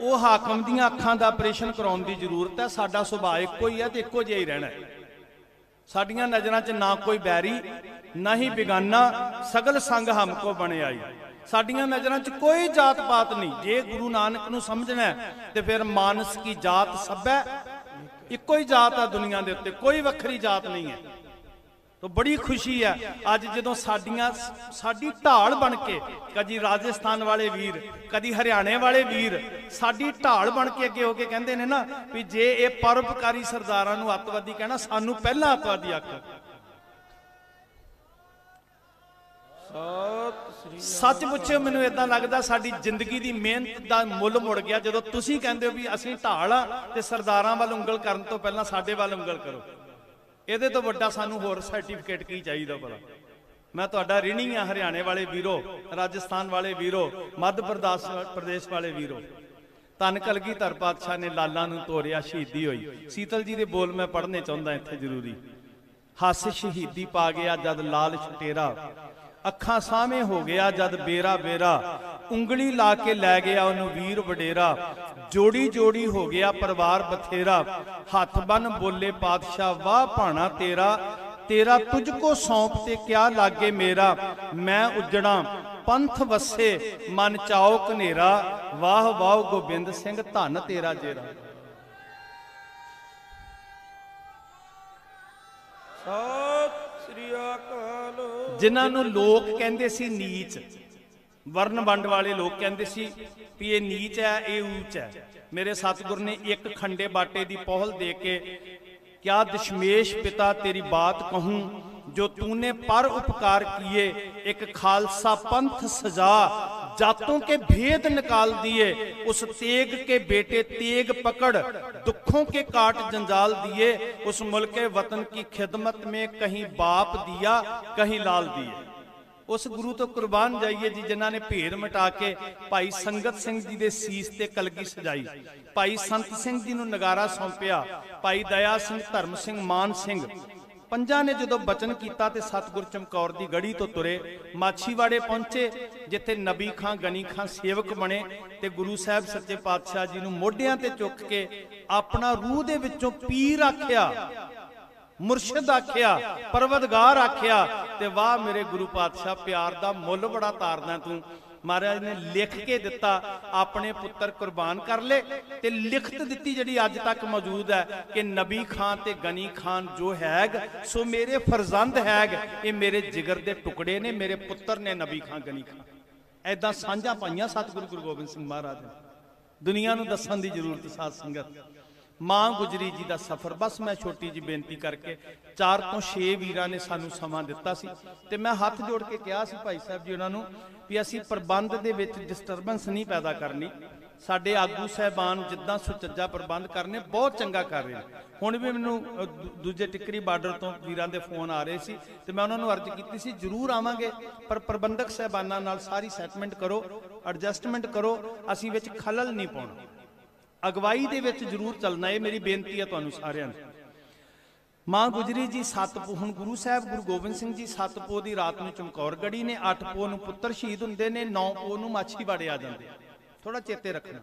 वो हाकम दियां अखां दा ऑपरेशन कराउण दी जरूरत है। साडा सुभाਅ इक्को ही है ते इक्को जिहा ही रहना है। साडियां नज़रां च ना कोई बैरी ना ही बेगाना, सगल संग हमको बने आई। साडियां नज़रां च कोई जात पात नहीं। जे गुरु नानक नूं समझना है तो फिर मानस की जात सब है, इक्को ही जात है दुनिया दे उत्ते, कोई वखरी जात नहीं है। तो बड़ी खुशी है अज जदों साडी ढाल बन के, कदी राजस्थान वाले वीर, कदी हरियाणे वाले वीर साडी ढाल बन के अगे होके कहंदे ने ना भी जे ये परोपकारी सरदारां नूं अतवादी कहना, सानू पहला अतवादी आखो। सच पुछो, मैनू इदां लगदा साडी जिंदगी दी मेहनत दा मुल मुड़ गया जदों तुसीं कहंदे हो भी असीं ढाल आ ते सरदारां वाल उंगल करन तो पहलां साडे वाल उंगल करो। ਇਹਦੇ ਤੋਂ ਵੱਡਾ ਸਾਨੂੰ ਹੋਰ ਸਰਟੀਫਿਕੇਟ ਕੀ ਚਾਹੀਦਾ ਭਲਾ। मैं तुहाडा ऋणी हाँ हरियाणे वाले वीरो, राजस्थान वाले वीरो, मध्य प्रदेश वाले वीरो। धन कलगीधर पातशाह ने लाला नूं तोरिया, शहीदी हुई। सीतल जी के बोल मैं पढ़ने चाहता इत्थे जरूरी। हस शहीदी पा गया जद लाल छटेरा, अखां सामे हो गया जद बेरा बेरा, उंगली ला के लै गया उन्हों वीर वडेरा, जोड़ी जोड़ी हो गया परिवार बथेरा, हाथ बन बोले पातशाह वाह भाना तेरा, तेरा तुझको सौंपते क्या लागे मेरा, मैं उजड़ा पंथ वसे मन चाओ कनेरा, वाह वाह गोबिंद सिंह धन तेरा जेरा। जिन्होंने लोग कहते सी नीच, वर्ण वंड वाले लोग कहते सी भी ये नीच है ये ऊंच है। मेरे सतगुर ने एक खंडे बाटे की पहल दे के, क्या दशमेश पिता तेरी बात कहूं, जो तूने पर उपकार किए, एक खालसा पंथ सजा, जातों के भेद निकाल दिए, उस तेग के बेटे तेग पकड़, दुखों के काट जंजाल दिए, उस मुल्क वतन की खिदमत में कहीं बाप दिया कहीं लाल दिए। उस गुरु तो कुर्बान जाइए जी जिन्हां ने भेद मिटा के भाई संगत सिंह जी के सीस ते कलगी सजाई, भाई संत सिंह जी नूं नगारा सौंपिया, भाई दया सिंह, धर्म सिंह, मान सिंह, पंजा ने जो बचन किया तो सतगुर चमकौर की गढ़ी तो तुरे माछीवाड़े पहुंचे, जिथे नबी खां गनी खां सेवक बने ते गुरु साहब सच्चे पातशाह जी नूं मोढियां ते चुक के अपना रूह दे विचों पीर आख्या, मुरशद आख्या, परवतगार आख्या ते वाह मेरे गुरु पातशाह प्यार दा मुल बड़ा तारदा तू। महाराज ने लिख के दिता, अपने पुत्र कुर्बान कर ले ते लिखत दिती जिहड़ी अज तक मौजूद है कि नबी खान ते गनी खान जो हैग सो मेरे फरजंद हैग, ये मेरे जिगर दे टुकड़े ने, मेरे पुत्र ने नबी खान गनी खान। ऐदां सांझां पाईयां सतगुरु गुरु गोबिंद सिंह महाराज ने, दुनिया नूं दस्सण दी जरूरत साध संगत। मां गुजरी जी का सफर, बस मैं छोटी जी बेनती करके 4 ਤੋਂ 6 वीरां ने सानू समा दिता सी ते मैं हाथ जोड़ के कहा सी भाई साहब जी उन्हां नूं भी असीं प्रबंध दे विच डिस्टरबेंस नहीं पैदा करनी, साडे आगू साहबान जिद्दां सुचज्जा प्रबंध करने बहुत चंगा कर रहे हैं। हुण भी मैनूं दूजे टिकरी बार्डर तो वीरां दे फोन आ रहे सी ते मैं उन्हां नूं अर्ज कीती सी जरूर आवांगे, पर प्रबंधक साहबानां नाल सारी सैटमेंट करो, एडजस्टमेंट करो, असीं विच खलल नहीं पाउणा, अगवाई दे विच जरूर चलना, ये मेरी बेनती है तुहानूं सारिआं नूं। मां गुजरी जी 7 पो, हुण गुरु साहब गुरु गोबिंद सिंह जी 7 पो की रात में चमकौर गढ़ी ने, 8 पो नूं पुत्तर शहीद हुंदे ने, 9 पो नूं माछीवाड़े आ जांदे, थोड़ा चेते रखना।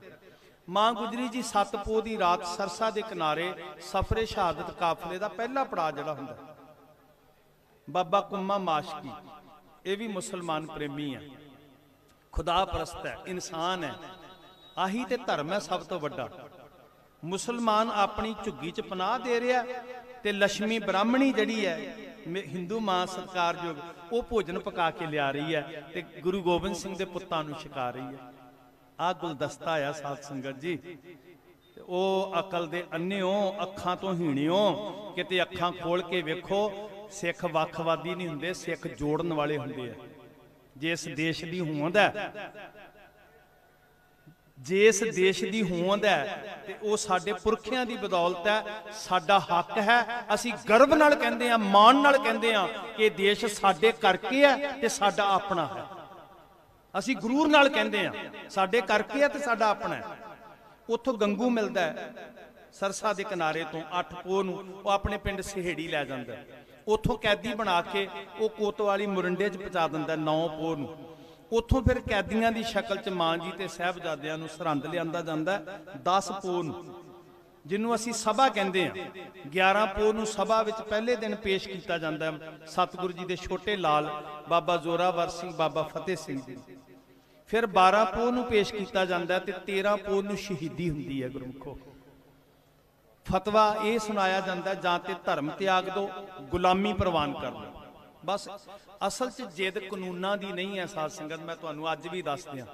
मां गुजरी जी 7 पो की रात सरसा के किनारे सफरे शहादत काफले का पहला पड़ाव जिहड़ा हुंदा, बाबा कुम्मा माशकी, ये भी मुसलमान प्रेमी है, खुदा परस्त है, इंसान है, आही ते धर्म है सब तो वड्डा। मुसलमान अपनी झुग्गी च पनाह दे रहा ते लक्ष्मी ब्राह्मणी जड़ी है हिंदू मां सत्कारयोग, वो भोजन पका के लिया रही है ते गुरु गोबिंद सिंह दे पुत्तां नूं छका रही है। आ गुलदस्ता आ साध संगत जी, ओ अकल दे अन्नेओ, अखां तो हीणिओ, किते अखां खोल के वेखो, सिख वखवादी नहीं हुंदे, सिख जोड़न वाले हुंदे आ। जिस देश दी होंद है, जिस देश की होंद है ते वो साडे पुरखियां दी बदौलत है, साडा हक है, असी गर्व नाल कहंदे आ, मान नाल कहंदे आ कि देश साडे करके है ते साडा अपना है। असी गुरूर नाल कहंदे आ साडे करके है ते साडा अपना है। उत्थों गंगू मिलदा है सरसा दे किनारे तो 8 पो नूं वो अपने पिंड सहेड़ी लै जांदा है, उत्थों कैदी बना के वो कोतवाली मुरंडे च पहुंचा दिंदा 9 पो नूं। उत्थों फिर कैदियां की शक्ल च मां जी ते साहबजादियां नूं सरहंद लिआंदा जांदा 10 पो नूं, जिन्हों असी सभा कहंदे आ। 11 पो नूं सभा विच पहले दिन पेश किया जाता है सतगुरु जी के छोटे लाल बाबा जोरावर सिंह, बाबा फतेह सिंह जी। फिर 12 पो नूं पेश किया जाता है ते 13 पो नूं शहीदी हुंदी है। गुरमुखो फतवा ये सुनाया जाता है, जां ते धर्म त्याग दो, गुलामी प्रवान कर लो। बस असल च जिद कानूनां दी नहीं है साध संगत, मैं तुहानूं अज भी दस दियां,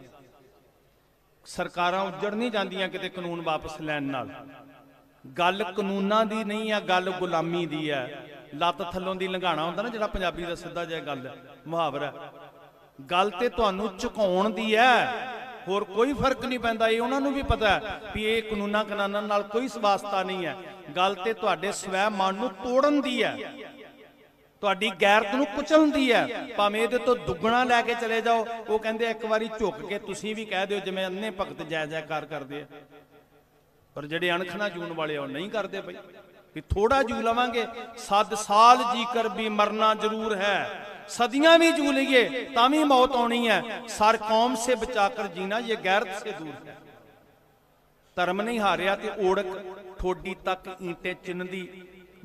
सरकारां उजड़ नहीं जांदियां किते कानून वापस लैण नाल। गल कानूनां दी नहीं है, गल गुलामी दी है। लत्त थल्लों दी लंघाना हुंदा ना, जिहड़ा पंजाबी दा सीधा जिहा गल मुहावरा, गल ते तुहानूं झुकाउण दी है, होर कोई फर्क नहीं पैंदा। ये उन्हां नूं भी पता है भी ये कानूनां कानूनां नाल कोई वास्ता नहीं है। गल ते तुहाडे स्वै मन नूं तोड़न दी है, तुहाडी गैरत नूं कुचलण दी है। भावें इहदे तो दुगना लैके चले जाओ, वो कहंदे एक बारी झुक के तुसीं भी कह दिओ जिवें अन्ने भगत जय जयकार करदे आ, पर जिहड़े अणखना जून वाले वो नहीं करते भाई भी थोड़ा जू लवांगे। 7 साल जीकर भी मरना जरूर है, सदियां भी जू लीए तामी मौत आनी है। सार कौम से बचाकर जीना ये गैरत से दूर है। धर्म नहीं हारिया ते ओढ़क ठोडी तक ईंटे चिन्हदी,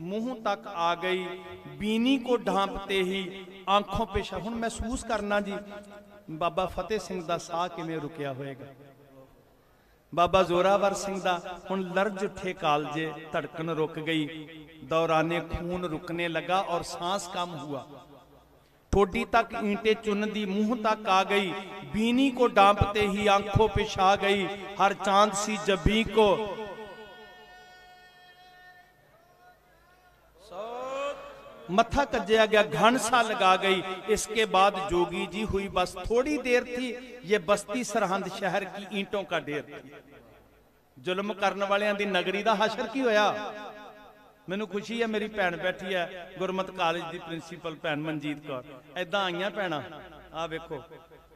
मुंह तक आ गई बीनी को ढांपते ही आंखों पे हुण महसूस करना जी बाबा फतेह सिंह दा साह किवें रुकिया होएगा, बाबा जोरावर सिंह दा हुण लर्ज उठे कालजे, धड़कन रुक गई, दौराने खून रुकने लगा और सांस कम हुआ। ठोडी तक ईंटे चुनदी, मुंह तक आ गई, बीनी को डांपते ही आंखों पे छा गई, हर चांद सी जबी को मत्था कज्या गया, घन सा लगा गई। इसके बाद जोगी जी हुई बस थोड़ी देर थी, ये बस्ती सरहंद शहर की ईंटों का ढेर थी। जुल्म करने वालियां दी नगरी दा हशर की होया, मैनू खुशी है मेरी भैन बैठी है गुरमत कॉलेज की प्रिंसीपल भैन मनजीत कौर, ऐदा आईयां भैन आ वेखो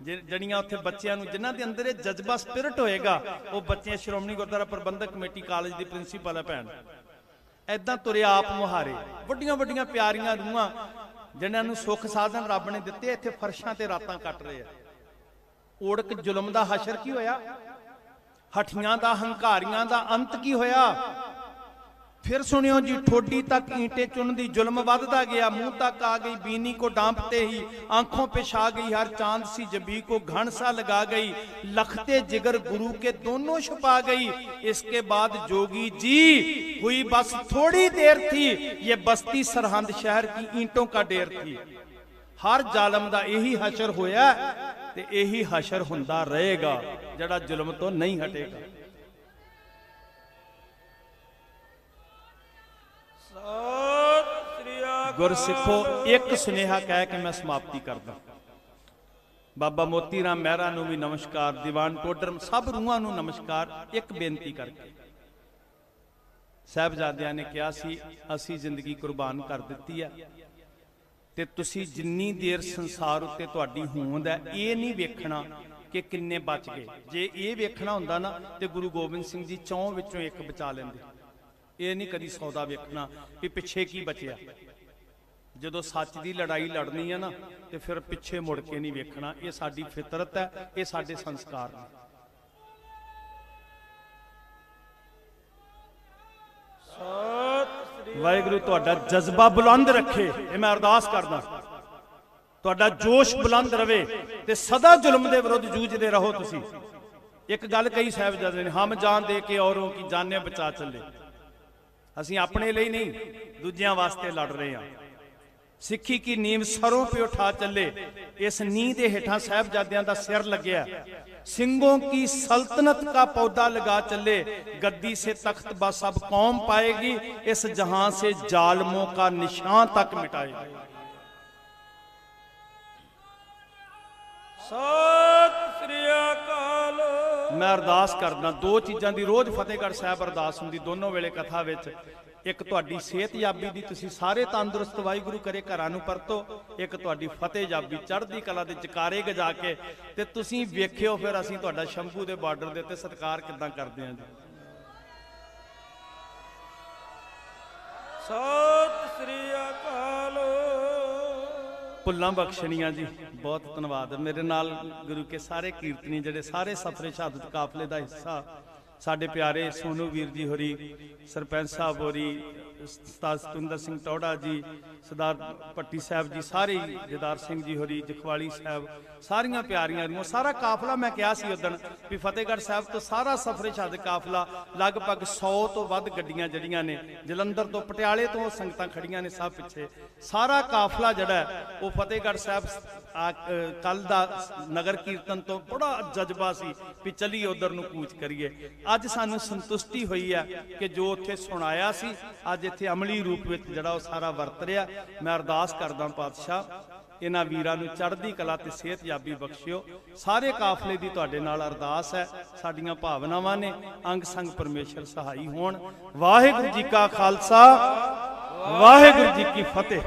जड़ियां उत्थे बच्चों नूं जिन्हां दे अंदर ये जज्बा स्पिरिट होएगा वो बच्चे श्रोमणी गुरुद्वारा प्रबंधक कमेटी कॉलेज की प्रिंसीपल है भैन। ऐदा तुरे आप मुहारे वड्डियां वड्डियां प्यारियां रूहां जिन्हां नूं सुख साधन रब ने दिते इत्थे फर्शां ते रातां कट रहे आ। ओड़क जुलम दा हशर की होया, हठियां दा हंकारियां दा अंत की होया। फिर सुनियो जी, ठोडी तक ईंटे चुनदी जुल्म वधदा गया, मुंह तक आ गई बीनी को डांपते ही, आंखों पे छा गई हर चांद सी जबी को घन सा लगा गई, लखते जिगर गुरु के दोनों छुपा गई। इसके बाद जोगी जी हुई बस थोड़ी देर थी, ये बस्ती सरहंद शहर की ईंटों का ढेर थी। हर जालम दा यही हशर होया ते यही हशर हुंदा रहेगा जड़ा जुल्म तो नहीं हटेगा। गुरसिखो एक सुनेहा कह के मैं समाप्ति करदा। बाबा मोती राम मेहरा नूं भी नमस्कार, दीवान टोडर सब रूहां नूं नमस्कार। एक बेनती करके साहबजादियां ने कहा सी असी जिंदगी कुर्बान कर दित्ती है ते तुसी जिन्नी देर संसार उत्ते तुहाडी होंद है ये नहीं वेखना कि किन्ने बच गए। जे ये वेखना हुंदा ना ते गुरु गोबिंद सिंह जी 4 विचों एक बचा लेंदे। ये नहीं कदी सौदा वेखना कि पिछे की बचिया। जदों सच की लड़ाई लड़नी है ना तो फिर पिछे मुड़ के नहीं वेखना। ये साडी फितरत है, ये साडे संस्कार ने। वाहिगुरू तुहाडा जज्बा बुलंद रखे, ये मैं अरदास करदा। तुहाडा जोश बुलंद रवे ते सदा जुल्म दे विरुद्ध जूझदे रहो। तुसी एक गल कही साहिबजादे ने, हम जान दे के औरों की जाने बचा चले। असीं अपने लिए नहीं दूजियां वास्ते लड़ रहे हैं। सिक्खी की नींव सरों पे उठा चले, इस नींव के हेठां साहिबजादियां दा सिर लग्या। सिंगों की सल्तनत का पौधा लगा चले, गद्दी से तख्त बा सब कौम पाएगी, इस जहां से जालमों का निशान तक मिटाएगी। सत श्री अकाल। मैं अरदास करदा, 2 चीज़ां दी रोज फतेहगढ़ साहब अरदास हुंदी दोनों वेले कथा विच। एक तुहाडी सेहत याबी दी, तुसीं सारे तंदुरुस्त वाहिगुरू करे घरां नूं परतो। एक तुहाडी फतेह याबी चढ़दी कला दे जकारे गजा के ते तुसीं वेखियो फिर असीं तुहाडा शंभू दे बार्डर दे उत्ते सत्कार किदां करदे हां जी। सत श्री अकाल। भुल्लां बख्शणियां जी, बहुत धन्यवाद। मेरे नाल गुरु के सारे कीर्तनी जिहड़े सारे सफरे शहादत काफले का हिस्सा, साडे प्यारे सोनू वीर जी होरी, सरपंच साहब होरी, उस्ताद सतुंदर सिंह टौड़ा जी, सरदार भट्टी साहब जी, सारे जदार सिंह जी होरी, जखवाली साहब, सारियां प्यारियां रूहां, सारा काफला। मैं कहा सी उदण भी फतेहगढ़ साहब तो सारा सफरे शहादत काफला लगभग 100 तो वध गड्डियां जड़ियां ने, जलंधर तो पटियाले तो संगतां खड़ियां ने, सब पिछे सारा काफला जड़ा वो फतेहगढ़ साहब कल दा नगर कीर्तन तो बड़ा जज्बा सी भी चलीए उधर नूं कूच करिए। अज सानू संतुष्टि हुई है कि जो उत्थे सुनाया सी अज इत्थे अमली रूप में जड़ा वो सारा वरत रहा। मैं अरदास करदा पातशाह इन्हां वीरां नूं चढ़दी कला ते सेहत याबी बख्शियो। सारे काफले दी तुहाडे नाल अरदास है, साडीआं भावनावां ने, अंग संग परमेश्वर सहाई होण। वाहिगुरू जी का खालसा, वाहिगुरू जी की फतेह।